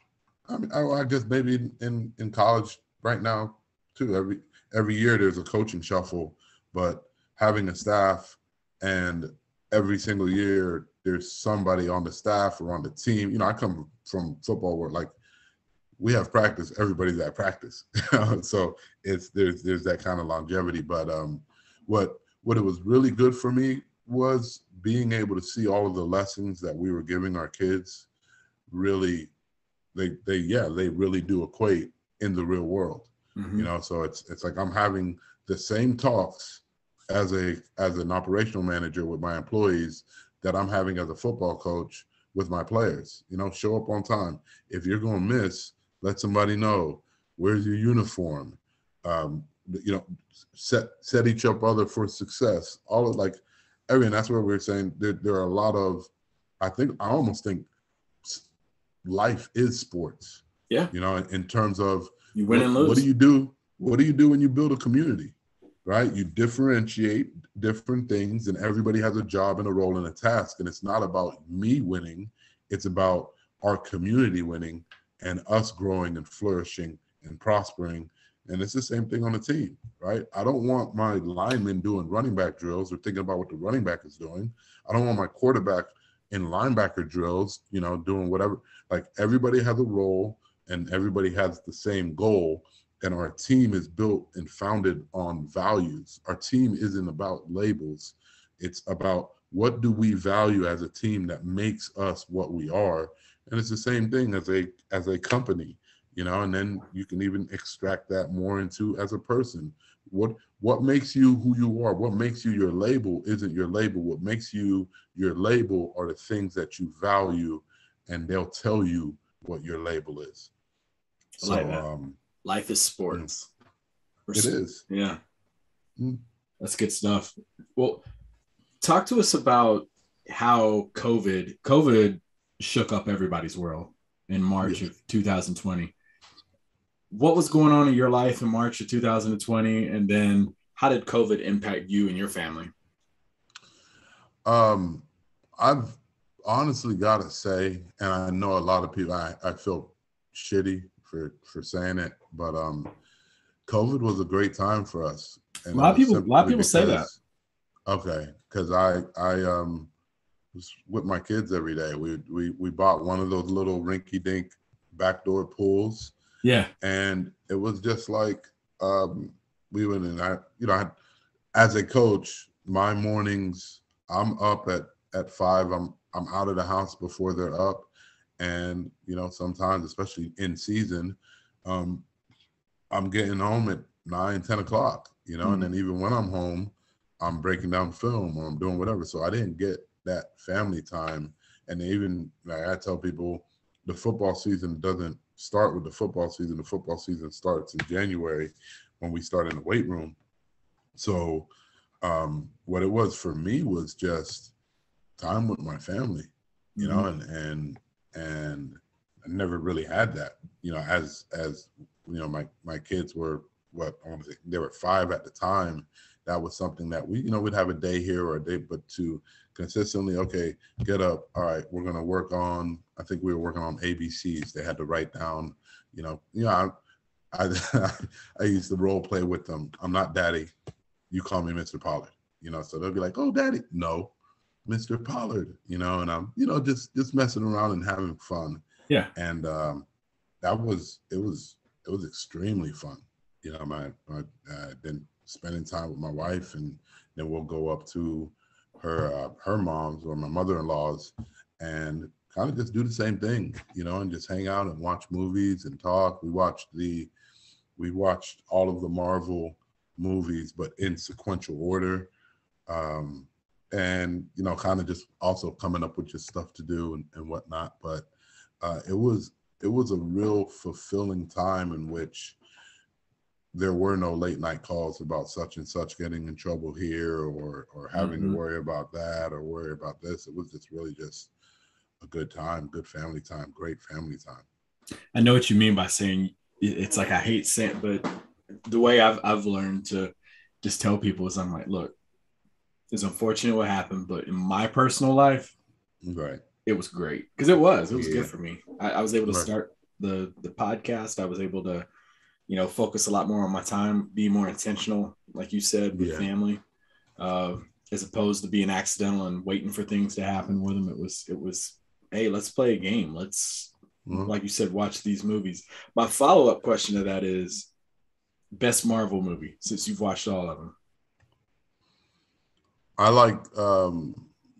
I mean, I guess maybe in college right now too. Every year there's a coaching shuffle, but having a staff, and every single year there's somebody on the staff or on the team. I come from football where like we have practice, everybody's at practice. So there's that kind of longevity. But what it was really good for me was being able to see all of the lessons that we were giving our kids. Really, they really do equate in the real world. Mm-hmm. So it's like I'm having the same talks as an operational manager with my employees that I'm having as a football coach with my players. Show up on time. If you're going to miss, let somebody know. Where's your uniform? Set each other for success. All of that's where we're saying there are a lot of, I almost think life is sports. Yeah. In terms of you win and lose. What do you do? What do you do when you build a community? Right? You differentiate different things, and everybody has a job and a role and a task. And it's not about me winning. It's about our community winning and us growing and flourishing and prospering. And it's the same thing on the team, right? I don't want my linemen doing running back drills or thinking about what the running back is doing. I don't want my quarterback in linebacker drills, doing whatever. Like, everybody has a role and everybody has the same goal. And our team is built and founded on values. Our team isn't about labels. It's about what do we value as a team that makes us what we are. And it's the same thing as a company, and then you can even extract that more into as a person. What makes you who you are? What makes you your label isn't your label. What makes you your label are the things that you value, and they'll tell you what your label is. So, like that. Life is sports. It is. Yeah. That's good stuff. Well, talk to us about how COVID shook up everybody's world in March of 2020. What was going on in your life in March of 2020? And then how did COVID impact you and your family? I've honestly got to say, and I know a lot of people, I feel shitty for saying it, but COVID was a great time for us. And a lot of people say that. Okay, because I was with my kids every day. We bought one of those little rinky-dink backdoor pools. Yeah, and it was just like we went in. As a coach, my mornings, I'm up at 5. I'm out of the house before they're up. And, sometimes, especially in season, I'm getting home at 9, 10 o'clock, and then even when I'm home, I'm breaking down film or I'm doing whatever. So I didn't get that family time. And even, I tell people, the football season doesn't start with the football season. The football season starts in January when we start in the weight room. So what it was for me was just time with my family, and I never really had that, as my kids were, they were 5 at the time. That was something that we'd have a day here or a day, but to consistently, okay, get up. All right, we're going to work on, I think we were working on ABCs. They had to write down, I used to role play with them. I'm not daddy. You call me Mr. Pollard, so they'll be like, oh, daddy. No, Mr. Pollard, and I'm, just messing around and having fun. Yeah. And that was it was extremely fun. You know, my then spending time with my wife, and then we'll go up to her mom's or my mother-in-law's, and kind of just do the same thing, you know, and just hang out and watch movies and talk. We watched all of the Marvel movies, but in sequential order. Um, and you know, kind of just also coming up with just stuff to do and whatnot. But it was a real fulfilling time in which there were no late night calls about such and such getting in trouble here, or having to worry about that or worry about this. It was just really just a good time, good family time, great family time. I know what you mean by saying it's like I hate saying, but the way I've learned to just tell people is I'm like, look, it's unfortunate what happened, but in my personal life, Right. it was great because it was good Yeah. for me. I was able to Right. start the podcast. I was able to, focus a lot more on my time, be more intentional, like you said, with Yeah. family, uh, as opposed to being accidental and waiting for things to happen with them. It was, hey, let's play a game. Let's, Mhm. like you said, watch these movies. My follow-up question to that is best Marvel movie since you've watched all of them. I like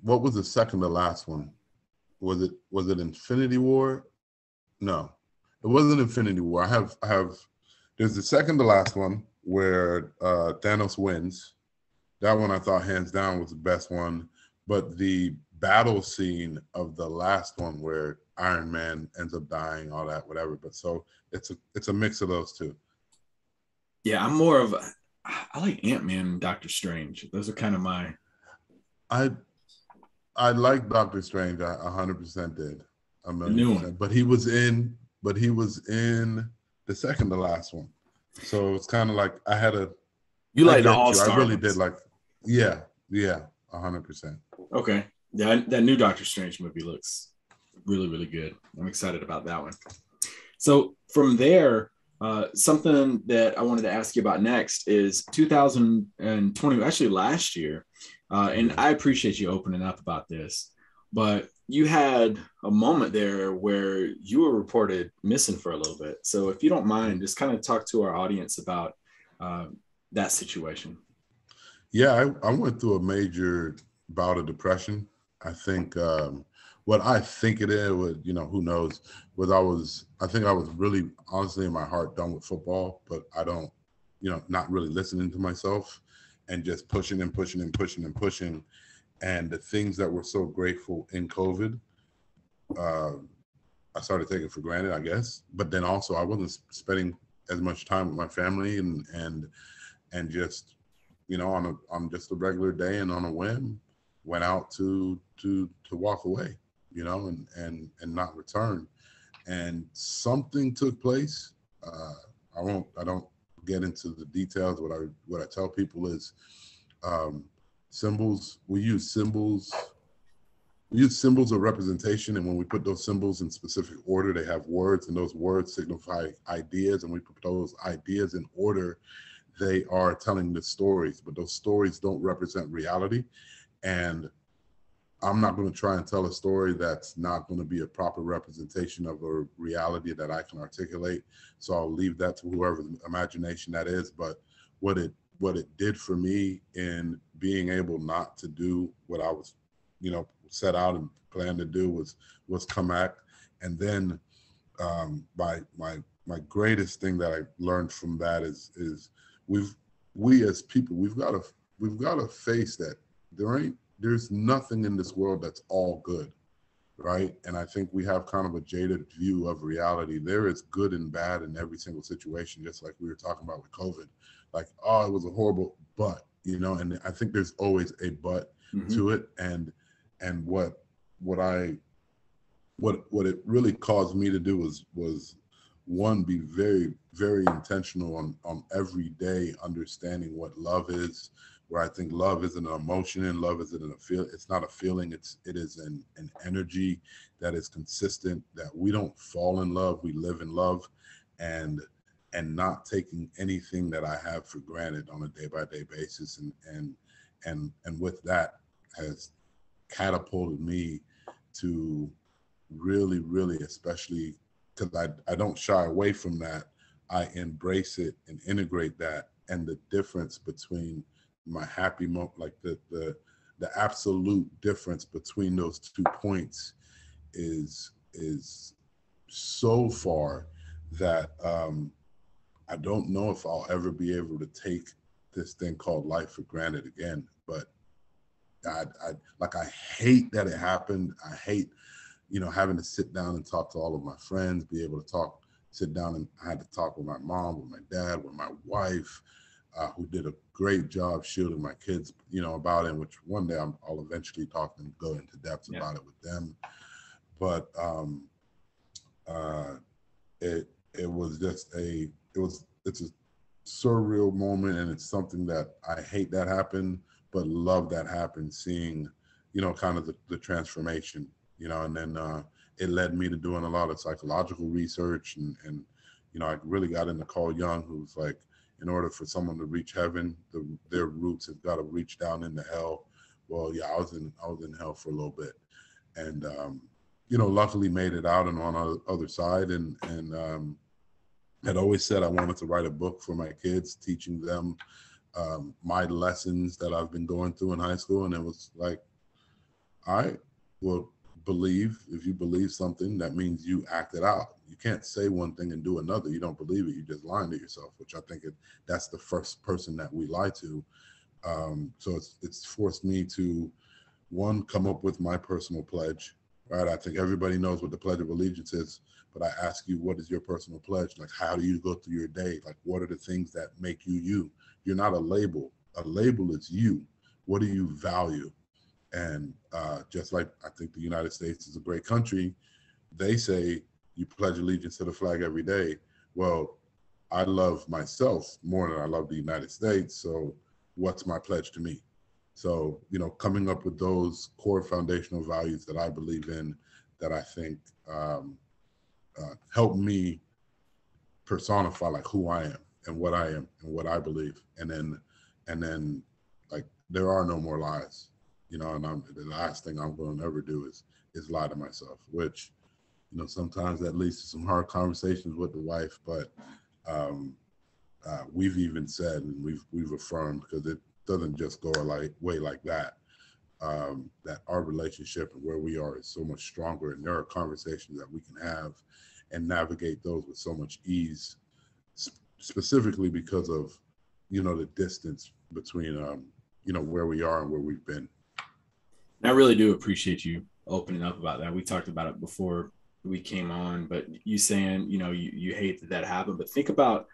what was the second to last one? Was it Infinity War? No, it wasn't Infinity War. I have there's the second to last one where Thanos wins. That one I thought hands down was the best one. But the battle scene of the last one where Iron Man ends up dying, all that, whatever. But so it's a mix of those two. Yeah, I'm more of I like Ant-Man and Doctor Strange. Those are kind of my I I like Doctor Strange. I 100% did, a the million new one. percent. But he was in the second to last one. So it's kind of like You I like the get you. I all-star really did ones. like, yeah, yeah, 100%. Okay. Yeah, that new Doctor Strange movie looks really, really good. I'm excited about that one. So from there, something that I wanted to ask you about next is 2020, actually last year. And Mhm. I appreciate you opening up about this, but you had a moment there where you were reported missing for a little bit. So if you don't mind, just kind of talk to our audience about uh, that situation. Yeah, I went through a major bout of depression. I think what I think it is, was, you know, who knows, I think I was really honestly in my heart done with football, but I don't, you know, not really listening to myself and just pushing and pushing and pushing and pushing. And the things that were so grateful in COVID, uh, I started taking for granted, I guess. But then also I wasn't spending as much time with my family and just, you know, on just a regular day and on a whim, went out to walk away, you know, and not return. And something took place. Uh, I don't get into the details. What I tell people is um, symbols. We use symbols of representation, and when we put those symbols in specific order, they have words, and those words signify ideas, and we put those ideas in order, they are telling the stories, but those stories don't represent reality. And I'm not going to try and tell a story that's not going to be a proper representation of a reality that I can articulate. So I'll leave that to whoever's imagination that is. But what it did for me in being able not to do what I was, you know, set out and planned to do was come back. And then my greatest thing that I learned from that is we've we as people we've got to face that there's nothing in this world that's all good, right? And I think we have kind of a jaded view of reality. There is good and bad in every single situation, just like we were talking about with COVID. Like, oh, it was a horrible but, you know, and I think there's always a but Mm-hmm. to it. And what I what it really caused me to do was one, be very very intentional on every day understanding what love is, where I think love isn't an emotion and love isn't a feel, it's not a feeling, it is an energy that is consistent, that we don't fall in love, we live in love. and and not taking anything that I have for granted on a day by day basis, and with that has catapulted me to really, really, especially because I don't shy away from that. I embrace it and integrate that. And the difference between my happy moment, like the absolute difference between those 2 points is so far that I don't know if I'll ever be able to take this thing called life for granted again. But I hate that it happened. I hate, having to sit down and talk to all of my friends, be able to sit down, and I had to talk with my mom, with my dad, with my wife, who did a great job shielding my kids, about it, which one day I'll eventually talk and go into depth about it with them. But it was just it's a surreal moment, and it's something that I hate that happened, but love that happened, seeing, kind of the transformation, and then it led me to doing a lot of psychological research, and I really got into Carl Jung, who's like, in order for someone to reach heaven, their roots have got to reach down into hell. Well, yeah, I was in hell for a little bit, and luckily made it out and on the other side, and had always said I wanted to write a book for my kids, teaching them my lessons that I've been going through in high school. And it was like, I will believe, if you believe something, that means you act it out. You can't say one thing and do another. You don't believe it. You're just lying to yourself, which I think that's the first person that we lie to. So it's forced me to, one, come up with my personal pledge, right? I think everybody knows what the Pledge of Allegiance is, but I ask you, what is your personal pledge? Like, how do you go through your day? Like, what are the things that make you you? You're not a label. A label is you. What do you value? And just like I think the United States is a great country, they say you pledge allegiance to the flag every day. Well, I love myself more than I love the United States. So what's my pledge to me? So, coming up with those core foundational values that I believe in, that I think help me personify like who I am and what I am and what I believe. And then like, there are no more lies, and the last thing I'm going to ever do is lie to myself, which, sometimes that leads to some hard conversations with the wife, but we've even said, and we've affirmed, because it doesn't just go way like that, that our relationship and where we are is so much stronger, and there are conversations that we can have and navigate those with so much ease, specifically because of, the distance between, where we are and where we've been. I really do appreciate you opening up about that. We talked about it before we came on, but you saying, you hate that happened, but think about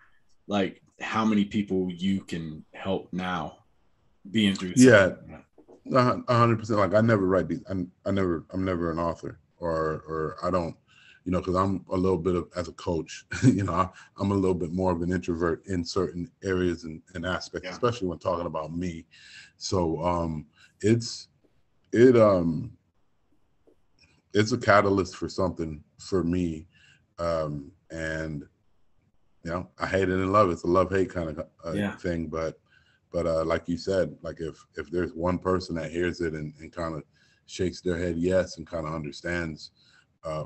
like how many people you can help now being through something. Yeah, 100%. Like, I never write these. I'm never an author, or I don't, because I'm a little bit of, as a coach, I'm a little bit more of an introvert in certain areas and aspects, especially when talking about me. So it's a catalyst for something for me. And, I hate it and love it. It's a love-hate kind of thing. But like you said, like if there's one person that hears it and kind of shakes their head yes and kind of understands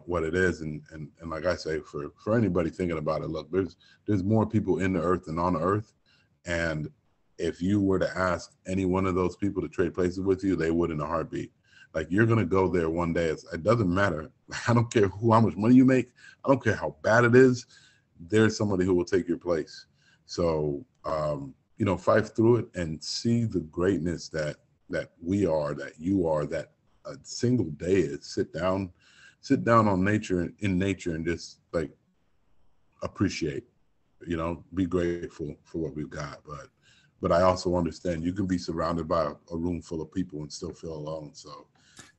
what it is, and like I say, for anybody thinking about it, look, there's more people in the earth than on the earth, and if you were to ask any one of those people to trade places with you, they would in a heartbeat. Like, you're gonna go there one day. It doesn't matter. I don't care how much money you make. I don't care how bad it is. There's somebody who will take your place. So fight through it and see the greatness that we are, that you are, that a single day is. Sit down on nature, in nature, and just like appreciate, be grateful for what we've got. But I also understand you can be surrounded by a room full of people and still feel alone. So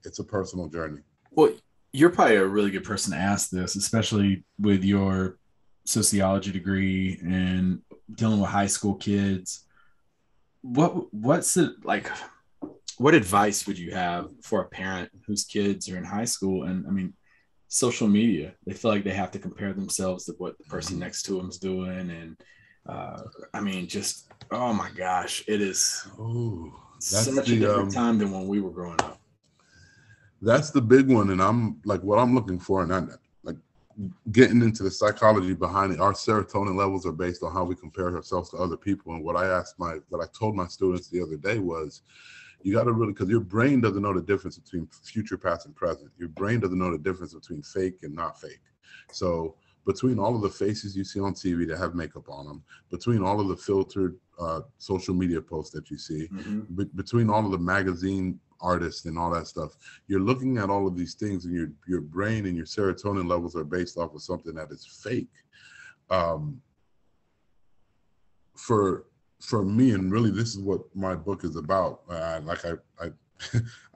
it's a personal journey. Well, you're probably a really good person to ask this, especially with your sociology degree and dealing with high school kids. What's it like? What advice would you have for a parent whose kids are in high school? And I mean, social media, they feel like they have to compare themselves to what the person next to them is doing. And I mean, just, oh my gosh, it is such a different time than when we were growing up. That's the big one, and I'm like what I'm looking for, and I'm like getting into the psychology behind it. Our serotonin levels are based on how we compare ourselves to other people. And what I told my students the other day was, you got to really, because your brain doesn't know the difference between future, past, and present. Your brain doesn't know the difference between fake and not fake. So between all of the faces you see on TV that have makeup on them, between all of the filtered social media posts that you see, between all of the magazine artists and all that stuff, you're looking at all of these things, and your brain and your serotonin levels are based off of something that is fake. Um, for me, and really this is what my book is about. I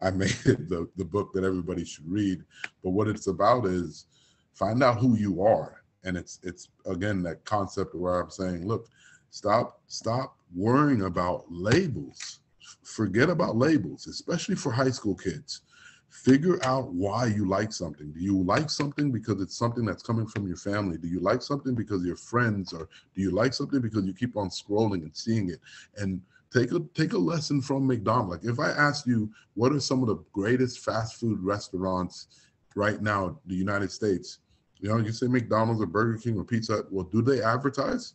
I made it the book that everybody should read, but what it's about is find out who you are. And it's again that concept where I'm saying, look, stop worrying about labels. Forget about labels, especially for high school kids. Figure out why you like something. Do you like something because it's something that's coming from your family? Do you like something because your friends, or do you like something because you keep on scrolling and seeing it? And take a lesson from McDonald's. Like if I asked you, what are some of the greatest fast food restaurants right now in the United States? You know, you say McDonald's or Burger King or Pizza Hut. Well, do they advertise?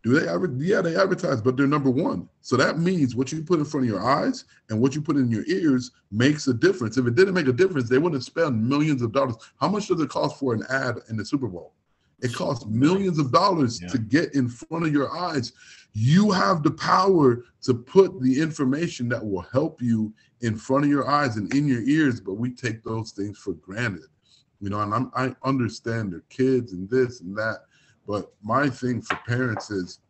Do they ever? Yeah, they advertise, but they're number one. So that means what you put in front of your eyes and what you put in your ears makes a difference. If it didn't make a difference, they wouldn't spend millions of dollars. How much does it cost for an ad in the Super Bowl? It costs millions of dollars to get in front of your eyes. You have the power to put the information that will help you in front of your eyes and in your ears, but we take those things for granted. You know, and I understand they're kids and this and that. But my thing for parents is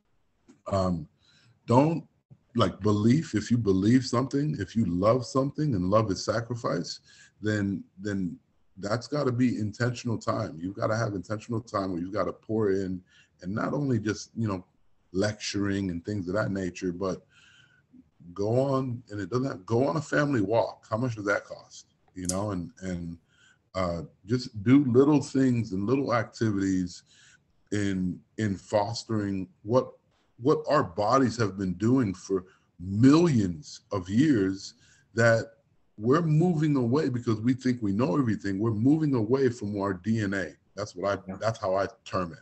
don't belief. If you believe something, if you love something and love is sacrifice, then that's got to be intentional time. You've got to have intentional time where you've got to pour in, and not only just, lecturing and things of that nature, but go on, and it doesn't have, go on a family walk. How much does that cost? And just do little things and little activities in fostering what our bodies have been doing for millions of years, that we're moving away because we think we know everything. We're moving away from our DNA. That's how I term it.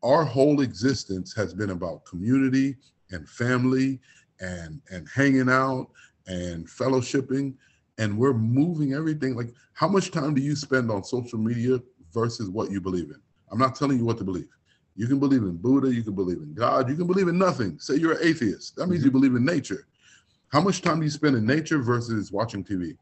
Our whole existence has been about community and family and hanging out and fellowshipping, and we're moving everything. Like, how much time do you spend on social media versus what you believe in? I'm not telling you what to believe. You can believe in Buddha, you can believe in God, you can believe in nothing. Say you're an atheist. That means you believe in nature. How much time do you spend in nature versus watching TV?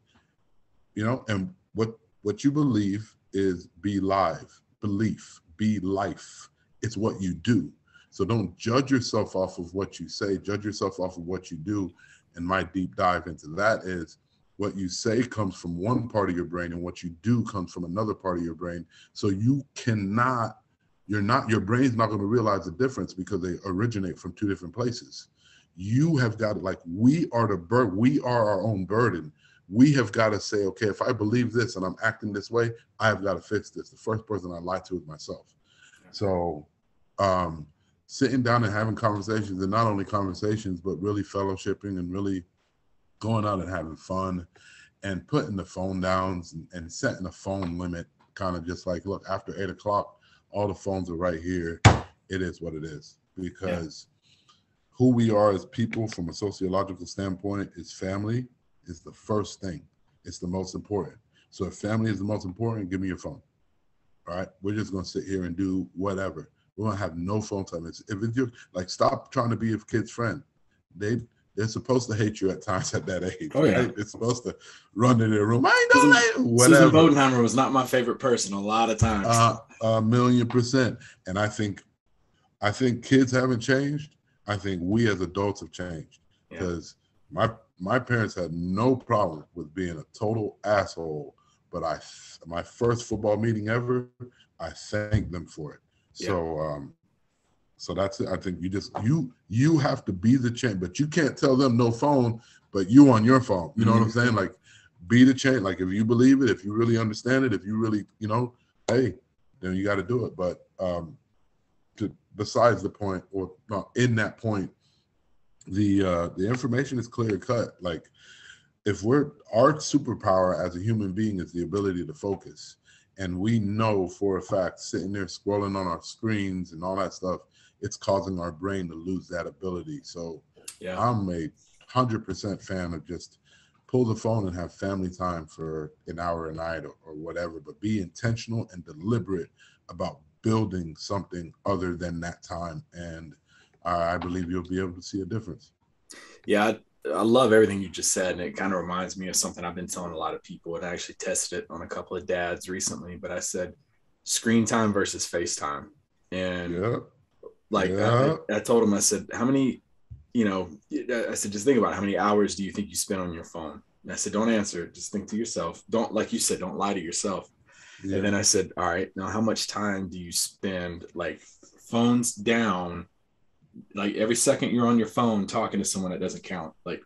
And what you believe is be live. Belief, be life. It's what you do. So don't judge yourself off of what you say, judge yourself off of what you do. And my deep dive into that is, what you say comes from one part of your brain, and what you do comes from another part of your brain. So your brain's not going to realize the difference because they originate from two different places. You have got to, we are our own burden. We have got to say, okay, if I believe this and I'm acting this way, I have got to fix this. The first person I lie to is myself. So sitting down and having conversations, and not only conversations, but really fellowshipping and really going out and having fun, and putting the phone down and setting a phone limit, kind of just like, look, after 8 o'clock, all the phones are right here. It is what it is, because who we are as people from a sociological standpoint is family is the first thing. It's the most important. So if family is the most important, give me your phone. All right. We're just going to sit here and do whatever. We're going to have no phone time. If it's your, stop trying to be a kid's friend. They're supposed to hate you at times at that age. Oh, yeah. Right? It's supposed to run to their room. I know that. Susan Bodenheimer was not my favorite person a lot of times. 1,000,000%. And I think kids haven't changed. I think we as adults have changed, because my parents had no problem with being a total asshole. But my first football meeting ever, I thanked them for it. Yeah. So that's it. I think you have to be the change, but you can't tell them no phone, but you on your phone. You know what I'm saying? Like, be the change. Like, if you believe it, if you really understand it, if you really, hey, then you got to do it. But besides the point, or in that point, the information is clear cut. Like, our superpower as a human being is the ability to focus. And we know for a fact, sitting there scrolling on our screens and all that stuff, it's causing our brain to lose that ability. So Yeah. I'm a 100% fan of just pull the phone and have family time for an hour a night or whatever, but be intentional and deliberate about building something other than that time. And I believe you'll be able to see a difference. Yeah, I love everything you just said, and it kind of reminds me of something I've been telling a lot of people, and I actually tested it on a couple of dads recently. But I said screen time versus FaceTime, and Yeah. like Yeah. I told him, I said, how many, I said, just think about it. How many hours do you think you spend on your phone? And I said, don't answer it. Just think to yourself. Don't, like you said, don't lie to yourself. Yeah. And then I said, all right, now how much time do you spend like phones down? Like every second you're on your phone talking to someone that doesn't count, like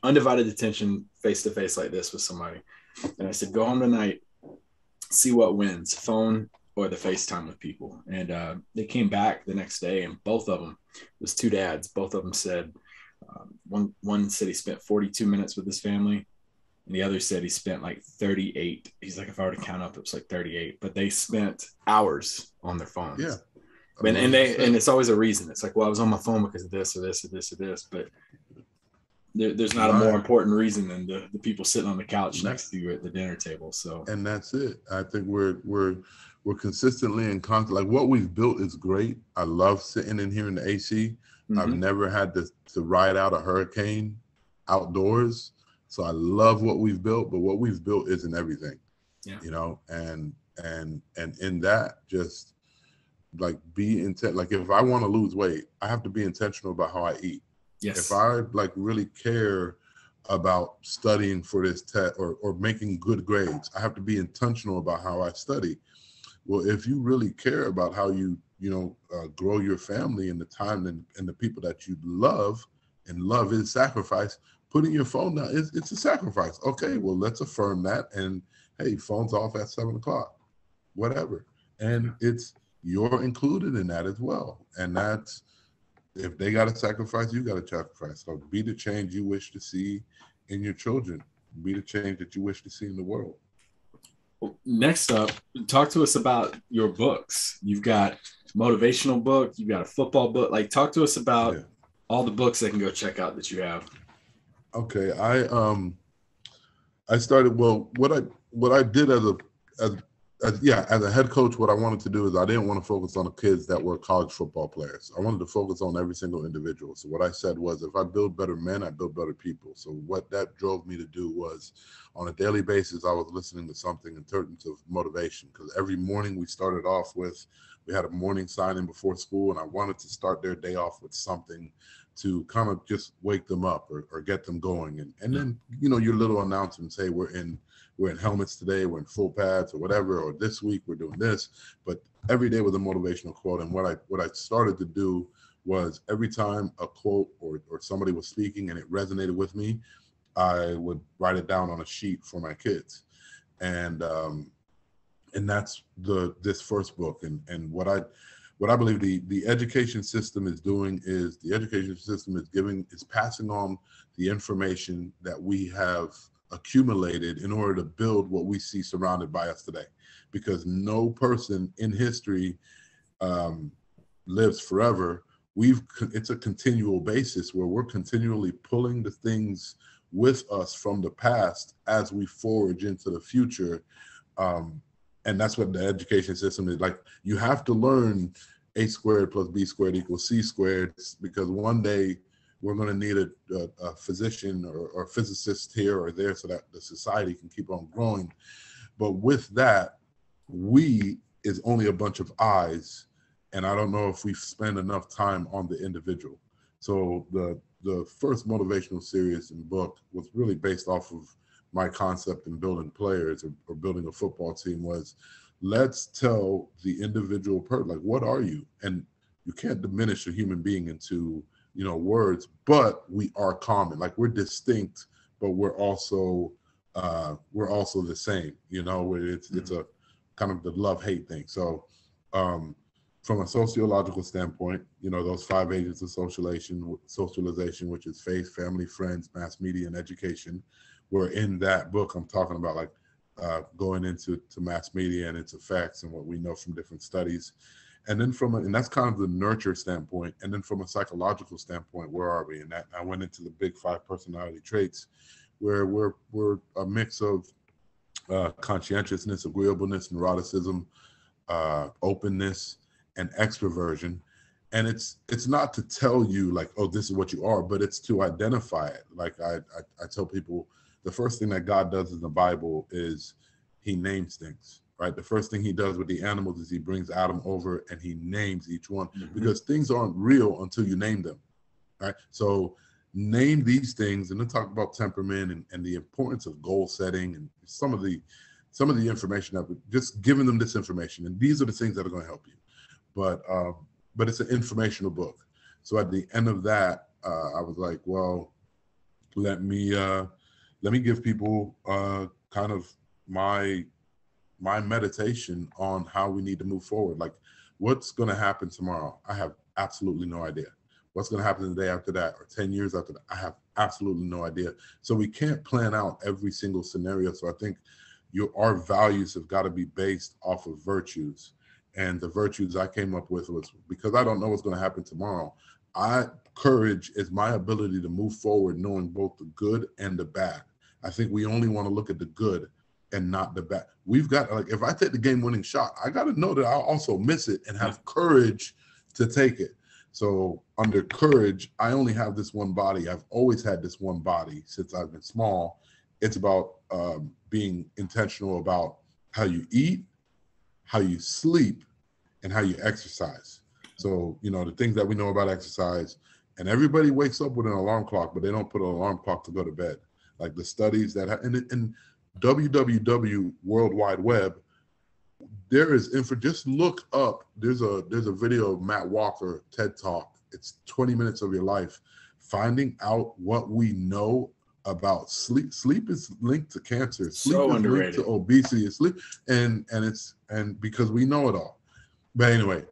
undivided attention face to face like this with somebody. And I said, go home tonight, see what wins, phone or the FaceTime with people. And they came back the next day, and both of them, it was two dads, both of them said, one said he spent 42 minutes with his family, and the other said he spent like 38. He's like, if I were to count up, it was like 38, but they spent hours on their phones. Yeah. And it's always a reason. It's like, well, I was on my phone because of this or this or this or this, but there's not a more important reason than the people sitting on the couch next to you at the dinner table. So, and that's it. I think we're consistently in contact. Like what we've built is great. I love sitting in here in the AC. Mm-hmm. I've never had to ride out a hurricane outdoors. So I love what we've built, but what we've built isn't everything. Yeah. And in that, just like be intent. Like if I want to lose weight, I have to be intentional about how I eat. Yes. If I like really care about studying for this test or making good grades, I have to be intentional about how I study. Well, if you really care about how you grow your family and the time and the people that you love, and love is sacrifice, putting your phone down, it's a sacrifice. Okay, well, let's affirm that. And hey, phone's off at 7:00, whatever. And you're included in that as well. And that's, if they got to sacrifice, you got to sacrifice. So be the change you wish to see in your children. Be the change that you wish to see in the world. Well, next up, talk to us about your books. You've got a motivational book. You've got a football book. Like, talk to us about all the books they can go check out that you have. Okay. I started, well, what I did as a head coach, what I wanted to do is I didn't want to focus on the kids that were college football players. I wanted to focus on every single individual. So what I said was, if I build better men, I build better people. So what that drove me to do was, on a daily basis, I was listening to something in terms of motivation, because every morning we started off with, we had a morning sign-in before school, and I wanted to start their day off with something to kind of just wake them up or get them going. And then, your little announcements, hey, we're in helmets today, we're in full pads or whatever, or this week we're doing this, but every day with a motivational quote. And what I started to do was, every time a quote or somebody was speaking and it resonated with me, I would write it down on a sheet for my kids. And that's this first book. And what I believe the education system is doing is, the education system is passing on the information that we have accumulated in order to build what we see surrounded by us today, because no person in history lives forever. It's a continual basis where we're continually pulling the things with us from the past as we forge into the future. And that's what the education system is. Like, you have to learn A squared plus B squared equals C squared, because one day we're going to need a physician or physicist here or there so that the society can keep on growing. But with that, we is only a bunch of eyes. And I don't know if we spend enough time on the individual. So the first motivational series and book was really based off of my concept in building players or building a football team, was, let's tell the individual person, like, what are you? And you can't diminish a human being into, words, but we are common. Like, we're distinct, but we're also the same, it's a kind of the love-hate thing. So from a sociological standpoint, those 5 agents of socialization, which is faith, family, friends, mass media, and education. where in that book I'm talking about like going into mass media and its effects and what we know from different studies. And then and that's kind of the nurture standpoint. And then from a psychological standpoint, where are we? And that I went into the big 5 personality traits, where we're a mix of conscientiousness, agreeableness, neuroticism, openness, and extroversion. And it's not to tell you like, oh, this is what you are, but it's to identify it. Like I tell people, the first thing that God does in the Bible is he names things, right? The first thing he does with the animals is he brings Adam over and he names each one, because things aren't real until you name them, right? So name these things, and then talk about temperament and the importance of goal setting and some of the information that just giving them this information. And these are the things that are going to help you. But it's an informational book. So at the end of that, I was like, well, let me give people kind of my meditation on how we need to move forward. Like, what's going to happen tomorrow? I have absolutely no idea. What's going to happen the day after that or 10 years after that? I have absolutely no idea. So we can't plan out every single scenario. So I think our values have got to be based off of virtues. And the virtues I came up with was, because I don't know what's going to happen tomorrow, courage is my ability to move forward knowing both the good and the bad. I think we only want to look at the good and not the bad. We've got, like, if I take the game-winning shot, I got to know that I'll also miss it and have courage to take it. So under courage, I only have this one body. I've always had this one body since I've been small. It's about being intentional about how you eat, how you sleep, and how you exercise. So, the things that we know about exercise, and everybody wakes up with an alarm clock, but they don't put an alarm clock to go to bed. Like the studies that and www World Wide Web, there is just look up. There's a video of Matt Walker TED Talk. It's 20 minutes of your life, finding out what we know about sleep. Sleep is linked to cancer. Sleep So is underrated. linked to obesity. Sleep and because we know it all. But anyway,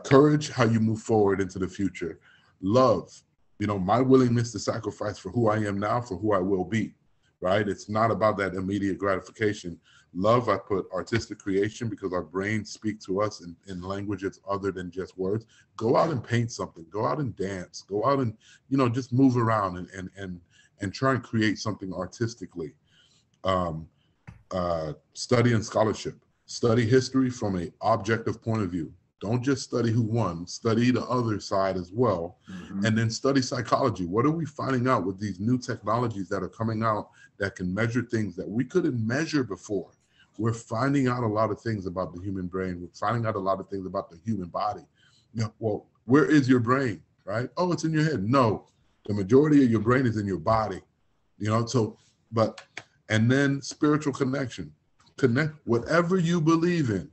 courage, how you move forward into the future. Love, my willingness to sacrifice for who I am now, for who I will be, right? It's not about that immediate gratification. Love, I put artistic creation, because our brains speak to us in languages other than just words. Go out and paint something. Go out and dance. Go out and, just move around and try and create something artistically. Study and scholarship. Study history from an objective point of view. Don't just study who won, study the other side as well. And then study psychology. What are we finding out with these new technologies that are coming out that can measure things that we couldn't measure before? We're finding out a lot of things about the human brain. We're finding out a lot of things about the human body. Well, where is your brain, right? Oh, it's in your head. No, the majority of your brain is in your body, and then spiritual connection. Connect whatever you believe in.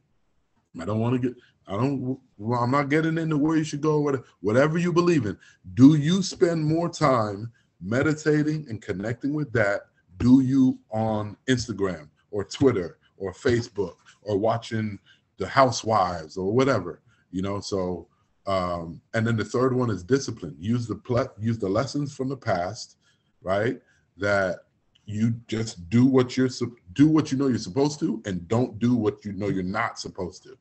I'm not getting into where you should go, whatever you believe in. Do you spend more time meditating and connecting with that? Do you on Instagram or Twitter or Facebook or watching the Housewives or whatever, So, and then the third one is discipline. Use the lessons from the past, right? That you just do what you know you're supposed to, and don't do what you know you're not supposed to.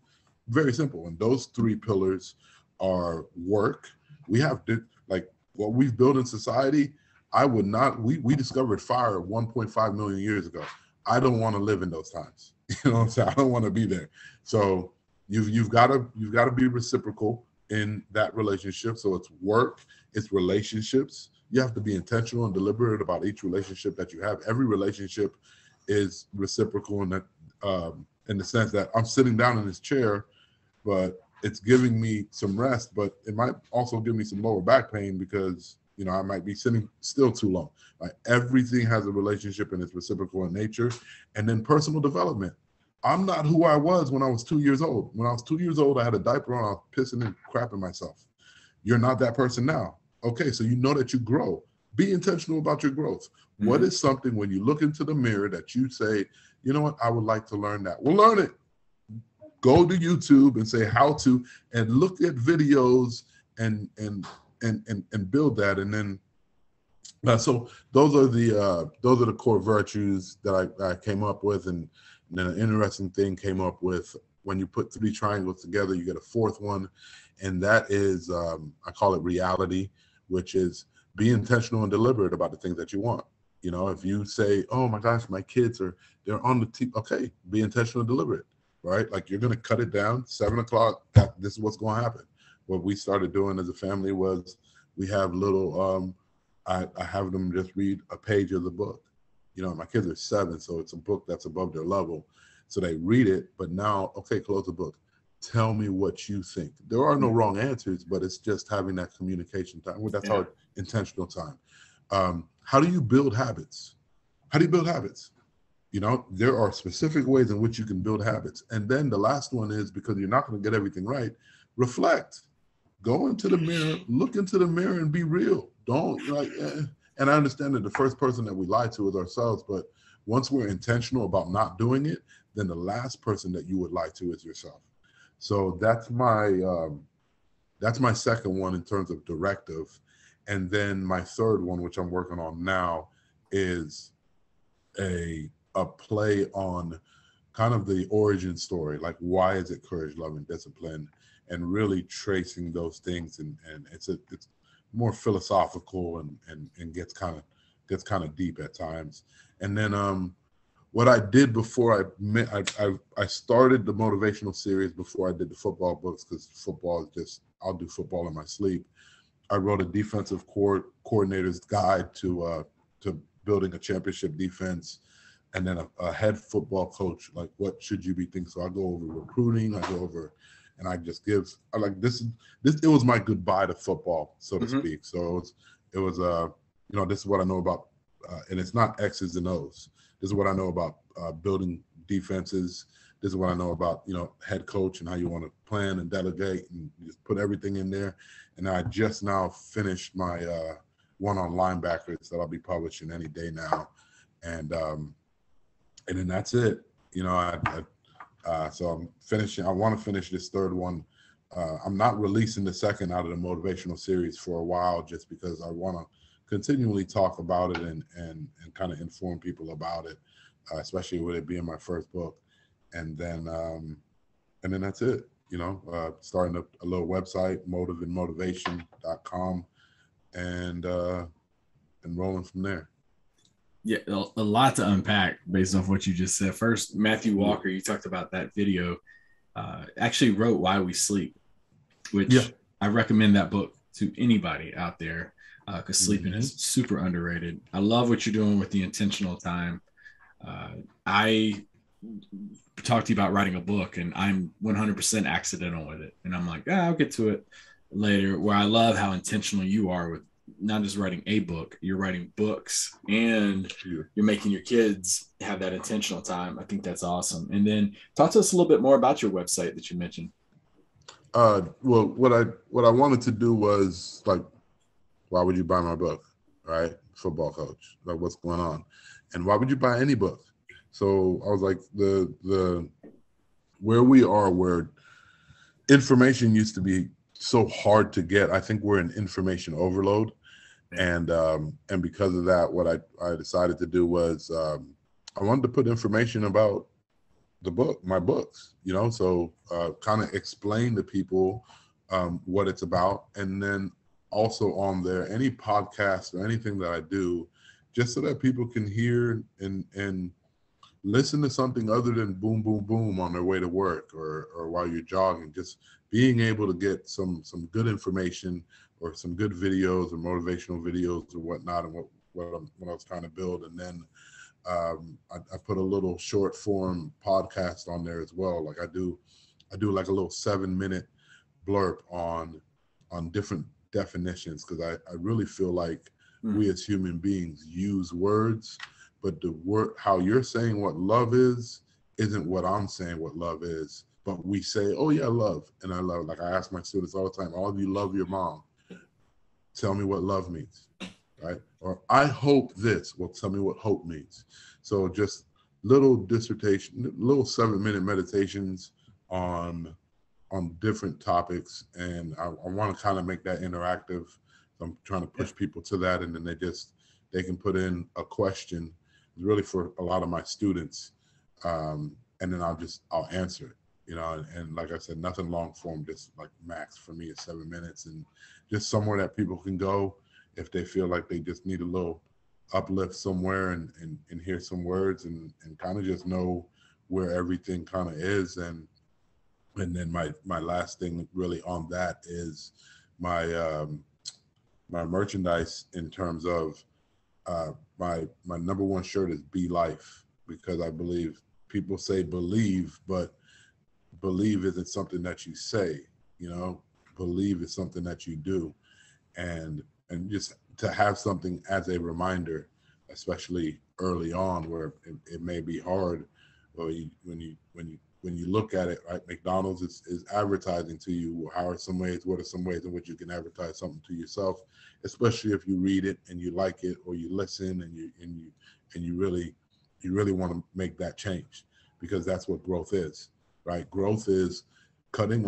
Very simple. And those 3 pillars are work. We have like what we've built in society. We discovered fire 1.5 million years ago. I don't want to live in those times. You know what I'm saying? I don't want to be there. So you've got to be reciprocal in that relationship. So it's work, it's relationships. You have to be intentional and deliberate about each relationship that you have. Every relationship is reciprocal in that, in the sense that I'm sitting down in this chair, but it's giving me some rest, but it might also give me some lower back pain because, I might be sitting still too long. Like, everything has a relationship and it's reciprocal in nature. And then personal development. I'm not who I was when I was 2 years old. When I was 2 years old, I had a diaper on, I was pissing and crapping myself. You're not that person now. Okay, so you know that you grow. Be intentional about your growth. What is something when you look into the mirror that you say, you know what, I would like to learn that? Well, learn it. Go to YouTube and say how to, and look at videos and build that. And then So those are the core virtues that I came up with, and then an interesting thing came up with when you put 3 triangles together, you get a 4th one, and that is I call it reality, which is be intentional and deliberate about the things that you want. You know, if you say, "Oh my gosh, my kids they're on the TV," okay, be intentional and deliberate, right? Like you're gonna cut it down 7 o'clock. This is what's going to happen. What we started doing as a family was we have little. I have them just read a page of the book. You know, my kids are 7, so it's a book that's above their level. So they read it, but now, okay, close the book. Tell me what you think. There are no wrong answers, but it's just having that communication time. Well, that's our intentional time. How do you build habits? How do you build habits? You know, there are specific ways in which you can build habits. And then the last one is, because you're not going to get everything right, reflect. Go into the mirror, look into the mirror and be real. Don't and I understand that the first person that we lie to is ourselves, but once we're intentional about not doing it, then the last person that you would lie to is yourself. So that's my second one in terms of directive. And then my third one, which I'm working on now, is a play on kind of the origin story, like why is it courage, love, and discipline, and really tracing those things, and it's more philosophical and gets kind of deep at times. And then what I did before I started the motivational series before I did the football books, because football is just, I'll do football in my sleep. I wrote a defensive coordinator's guide to building a championship defense, and then a head football coach, like what should you be thinking. So I go over recruiting, and I just give, I like this. It was my goodbye to football, so to speak. So it was this is what I know about, and it's not X's and O's. This is what I know about building defenses. This is what I know about, head coach and how you want to plan and delegate and just put everything in there. And I just now finished my one on linebackers that I'll be publishing any day now, and then that's it. So I'm finishing. I want to finish this third one. I'm not releasing the second out of the motivational series for a while, just because I want to continually talk about it and kind of inform people about it, especially with it being my first book. And then that's it. Starting a little website, motiveandmotivation.com, and rolling from there. Yeah, a lot to unpack based off what you just said. First, Matthew Walker, you talked about that video, actually wrote Why We Sleep, which I recommend that book to anybody out there, because sleeping is super underrated. I love what you're doing with the intentional time. I talked to you about writing a book, and I'm 100% accidental with it. And I'm like, I'll get to it later, where I love how intentional you are with not just writing a book, you're writing books, and you're making your kids have that intentional time. I think that's awesome. And then talk to us a little bit more about your website that you mentioned. Well, what I wanted to do was, like, why would you buy my book, right? Football coach, like, what's going on? And why would you buy any book? So I was like, the where we are, where information used to be so hard to get, I think we're in information overload. And because of that, what I decided to do was I wanted to put information about my books, so kind of explain to people what it's about. And then also on there, any podcast or anything that I do, just so that people can hear and listen to something other than boom, boom, boom on their way to work or while you're jogging. Just being able to get some good information or some good videos or motivational videos or whatnot, and what I was trying to build. And then I put a little short form podcast on there as well. Like I do like a little 7-minute blurb on different definitions, because I really feel like we as human beings use words, but the word, how you're saying what love is, isn't what I'm saying what love is. But we say, oh yeah, love. And I love, like I ask my students all the time, all of you love your mom. Tell me what love means, right? Or I hope this. Well, tell me what hope means. So just little 7-minute meditations on different topics. And I want to kind of make that interactive, So I'm trying to push people to that, and then they can put in a question. It's really for a lot of my students, and then I'll answer it. And like I said, nothing long form, just like max for me is 7 minutes, and just somewhere that people can go if they feel like they just need a little uplift somewhere and hear some words and kind of just know where everything kind of is. And then my last thing really on that is my my merchandise in terms of my number one shirt is Be Life, because I believe people say believe, but believe isn't something that you say, believe is something that you do. And just to have something as a reminder, especially early on where it may be hard, or when you look at it, right? McDonald's is advertising to you. What are some ways in which you can advertise something to yourself, especially if you read it and you like it, or you listen and you really want to make that change, because that's what growth is, right? Growth is cutting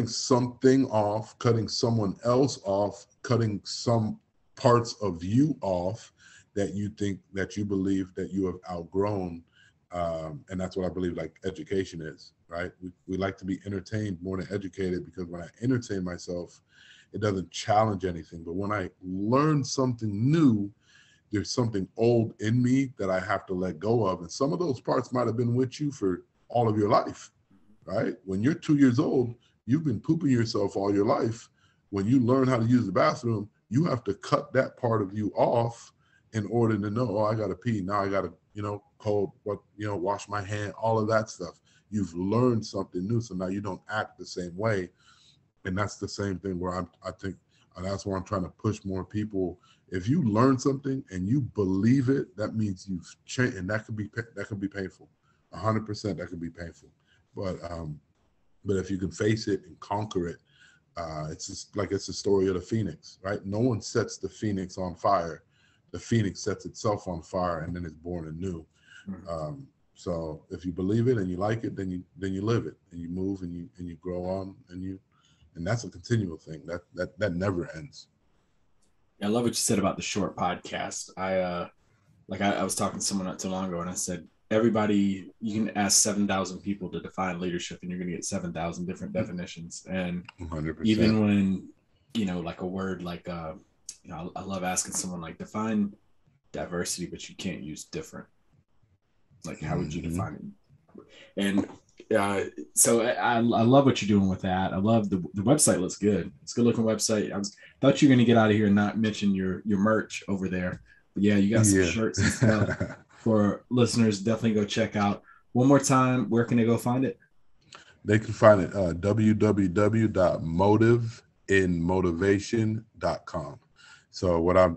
something off, cutting someone else off, cutting some parts of you off that you think, that you believe that you have outgrown. And that's what I believe like education is, right? We like to be entertained more than educated, because when I entertain myself, it doesn't challenge anything. But when I learn something new, there's something old in me that I have to let go of. And some of those parts might have been with you for all of your life, right? When you're 2 years old, you've been pooping yourself all your life. When you learn how to use the bathroom, you have to cut that part of you off in order to know, oh, I got to pee. Now I got to, wash my hand, all of that stuff. You've learned something new. So now you don't act the same way. And that's the same thing where I think, and that's where I'm trying to push more people. If you learn something and you believe it, that means you've changed, and that could be painful. 100% that could be painful. But if you can face it and conquer it, it's just like it's the story of the phoenix, right? No one sets the phoenix on fire. The phoenix sets itself on fire and then it's born anew. Mm-hmm. So if you believe it and you like it, then you live it, and you move and you grow on, and that's a continual thing that never ends. I love what you said about the short podcast. I was talking to someone not too long ago, and I said, everybody, you can ask 7,000 people to define leadership, and you're going to get 7,000 different definitions. And 100%. Even when, like a word like, I love asking someone like, define diversity, but you can't use different. Like, how would you define it? And so I love what you're doing with that. I love the website. Looks good. It's a good looking website. Thought you were going to get out of here and not mention your merch over there. But yeah, you got some shirts and stuff for listeners. Definitely go check out. One more time, where can they go find it? They can find it www.motiveinmotivation.com. So what I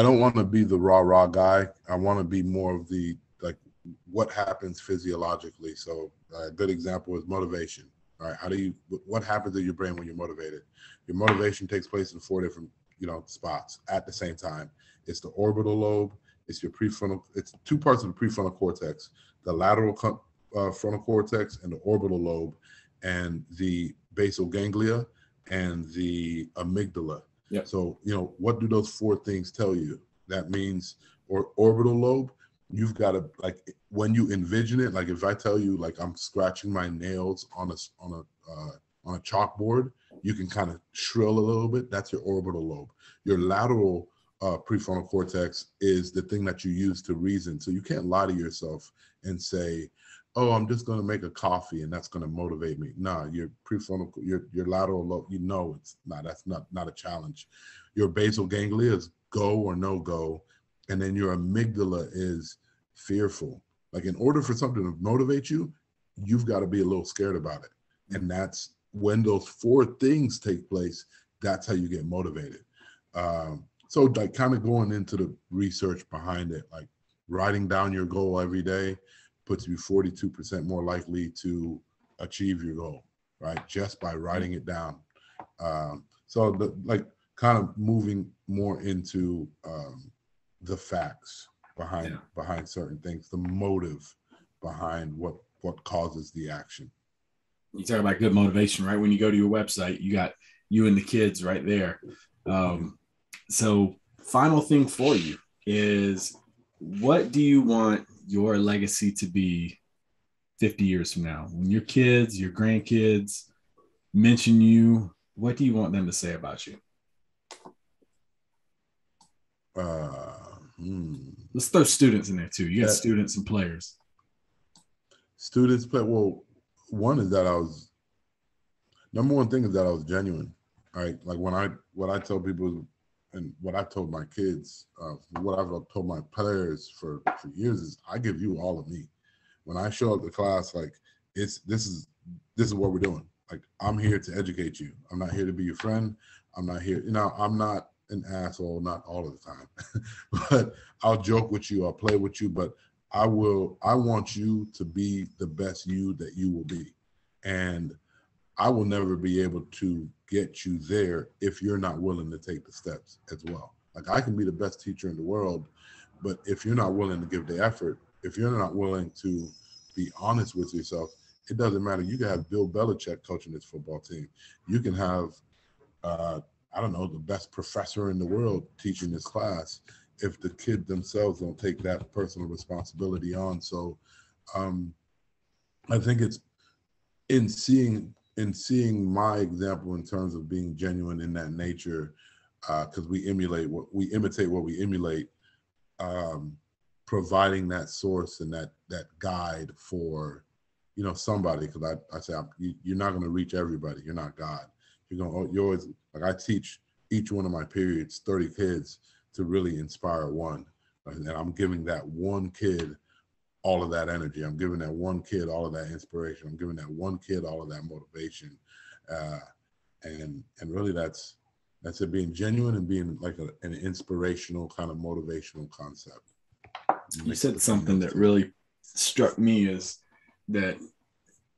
don't want to be the rah guy. I want to be more of the, like, what happens physiologically. So a good example is motivation. All right, what happens in your brain when you're motivated? Your motivation takes place in 4 different, spots at the same time. It's the orbital lobe. It's your prefrontal. It's 2 parts of the prefrontal cortex: the lateral frontal cortex and the orbital lobe, and the basal ganglia and the amygdala. Yep. So what do those 4 things tell you? That means, or orbital lobe, you've got to, like, when you envision it, like if I tell you, like, I'm scratching my nails on a chalkboard, you can kind of shrill a little bit. That's your orbital lobe. Your lateral prefrontal cortex is the thing that you use to reason. So you can't lie to yourself and say, oh, I'm just going to make a coffee and that's going to motivate me. No, your prefrontal, your lateral lobe, it's not. That's not a challenge. Your basal ganglia is go or no go. And then your amygdala is fearful. Like, in order for something to motivate you, you've got to be a little scared about it. And that's when those 4 things take place. That's how you get motivated. So like kind of going into the research behind it, like writing down your goal every day puts you 42% more likely to achieve your goal, right? Just by writing it down. So kind of moving more into the facts behind certain things, the motive behind what causes the action. You talk about good motivation, right? When you go to your website, you got you and the kids right there. So final thing for you is, what do you want your legacy to be 50 years from now? When your kids, your grandkids mention you, what do you want them to say about you? Let's throw students in there too. You got students and players. Students play. Well, one is that number one thing is that I was genuine. Right? Like what I tell people and what I told my kids, what I've told my players for years is, I give you all of me. When I show up to class, like this is what we're doing. Like, I'm here to educate you. I'm not here to be your friend. I'm not here, I'm not an asshole, not all of the time, but I'll joke with you. I'll play with you, but I want you to be the best you that you will be. And I will never be able to get you there if you're not willing to take the steps as well. Like, I can be the best teacher in the world, but if you're not willing to give the effort, if you're not willing to be honest with yourself, it doesn't matter. You can have Bill Belichick coaching this football team. You can have, I don't know, the best professor in the world teaching this class. If the kid themselves don't take that personal responsibility on. So I think it's in seeing my example in terms of being genuine in that nature, because we imitate what we emulate, providing that source and that guide for, somebody. Because I say, you're not going to reach everybody. You're not God. You're always, like, I teach each one of my periods 30 kids to really inspire one, and I'm giving that one kid all of that energy. I'm giving that one kid all of that inspiration. I'm giving that one kid all of that motivation, and really that's it. Being genuine and being like an inspirational kind of motivational concept. You said something that really struck me, is that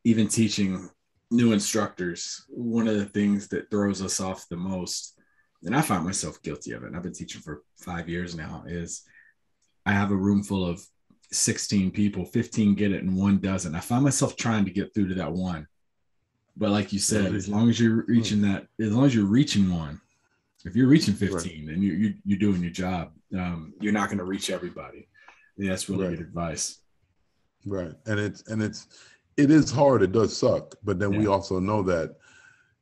even teaching new instructors, one of the things that throws us off the most, and I find myself guilty of it, and I've been teaching for 5 years now, is I have a room full of 16 people, 15 get it and one doesn't. I find myself trying to get through to that one. But like you said, as long as you're reaching that, as long as you're reaching one, if you're reaching 15 and you're doing your job, you're not going to reach everybody. Yeah, that's really good advice. Right. And it is hard. It does suck. But then we also know that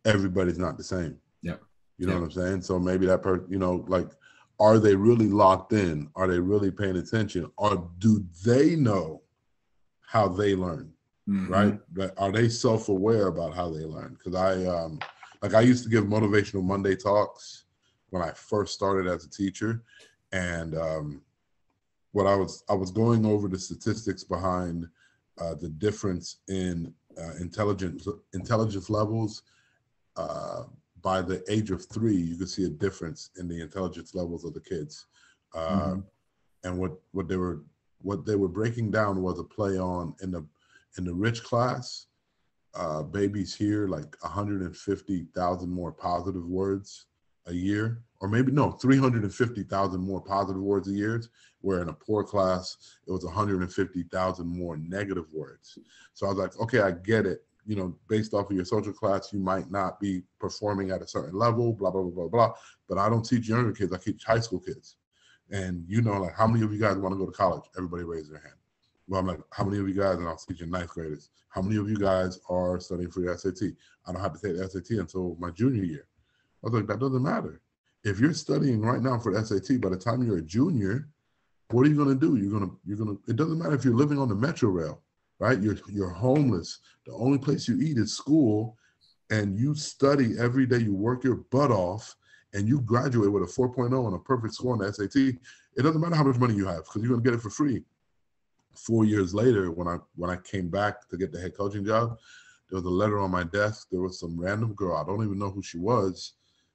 everybody's not the same. Yeah. You know what I'm saying? So maybe that person, like, are they really locked in? Are they really paying attention? Or do they know how they learn? Right? Are they self-aware about how they learn? Because I used to give motivational Monday talks when I first started as a teacher. And what I was going over the statistics behind the difference in intelligence levels. By the age of 3, you could see a difference in the intelligence levels of the kids. And what they were breaking down was a play on in the rich class. Babies hear like 150,000 more positive words a year, or maybe 350,000 more positive words a year, where in a poor class, it was 150,000 more negative words. So I was like, okay, I get it. Based off of your social class, you might not be performing at a certain level, blah, blah, blah, blah, blah. But I don't teach younger kids. I teach high school kids. And, like, how many of you guys want to go to college? Everybody raise their hand. Well, I'm like, how many of you guys, and I was teaching 9th graders, how many of you guys are studying for your SAT? I don't have to take the SAT until my junior year. I was like, that doesn't matter. If you're studying right now for the SAT, by the time you're a junior, what are you going to do? You're going to, it doesn't matter if you're living on the Metro Rail. Right? You're homeless. The only place you eat is school, and you study every day. You work your butt off, and you graduate with a 4.0 and a perfect score on the SAT. It doesn't matter how much money you have, because you're going to get it for free. 4 years later, when I came back to get the head coaching job, there was a letter on my desk. There was some random girl. I don't even know who she was.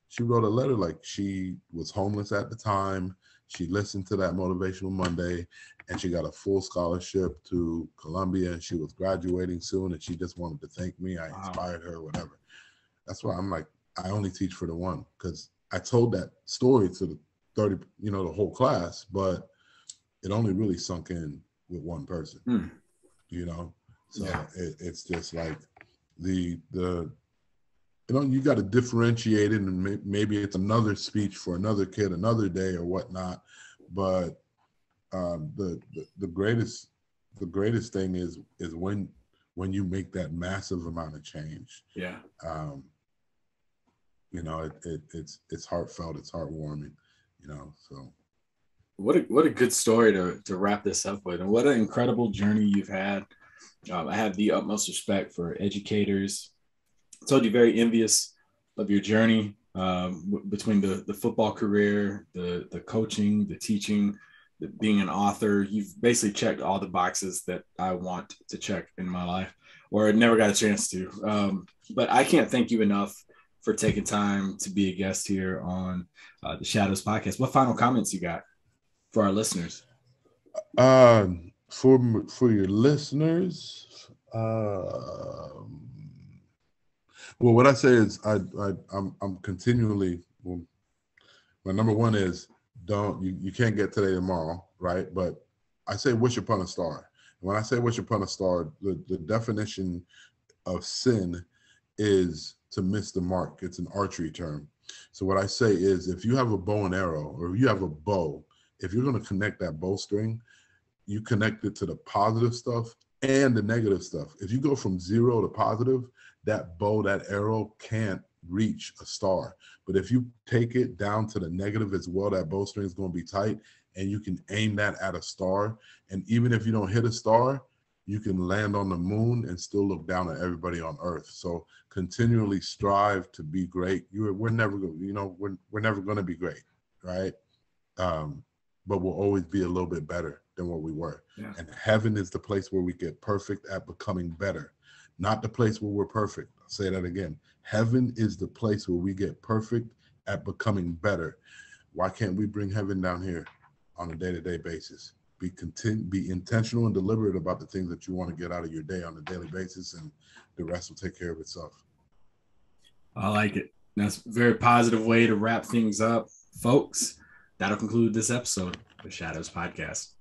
She wrote a letter like she was homeless at the time. She listened to that Motivational Monday, and she got a full scholarship to Columbia, and she was graduating soon, and she just wanted to thank me. I inspired her, whatever. That's why I'm like, I only teach for the one, because I told that story to the 30, the whole class, but it only really sunk in with one person, So it's just like the you got to differentiate it, and maybe it's another speech for another kid, another day or whatnot. But the greatest thing is when you make that massive amount of change. Yeah. It's heartfelt, it's heartwarming, so. What a good story to wrap this up with, and what an incredible journey you've had. I have the utmost respect for educators. I told you, very envious of your journey between the football career, the coaching, the teaching, being an author. You've basically checked all the boxes that I want to check in my life, or never got a chance to. But I can't thank you enough for taking time to be a guest here on the Shadows Podcast. What final comments you got for our listeners? For your listeners, well, what I say is I'm continually. Well, my number one is you can't get today tomorrow, right? But I say wish upon a star. When I say wish upon a star, the definition of sin is to miss the mark. It's an archery term. So what I say is, if you have a bow and arrow, or if you have a bow, if you're going to connect that bowstring, you connect it to the positive stuff and the negative stuff. If you go from 0 to positive, that bow, that arrow can't reach a star. But if you take it down to the negative as well, that bowstring is going to be tight, and you can aim that at a star. And even if you don't hit a star, you can land on the moon and still look down at everybody on Earth. So continually strive to be great. We're never going to be great, right? But we'll always be a little bit better than what we were. Yeah. And heaven is the place where we get perfect at becoming better, not the place where we're perfect. I'll say that again. Heaven is the place where we get perfect at becoming better. Why can't we bring heaven down here on a day-to-day basis? Be intentional and deliberate about the things that you want to get out of your day on a daily basis, and the rest will take care of itself. I like it. That's a very positive way to wrap things up, folks. That'll conclude this episode of the Shadows Podcast.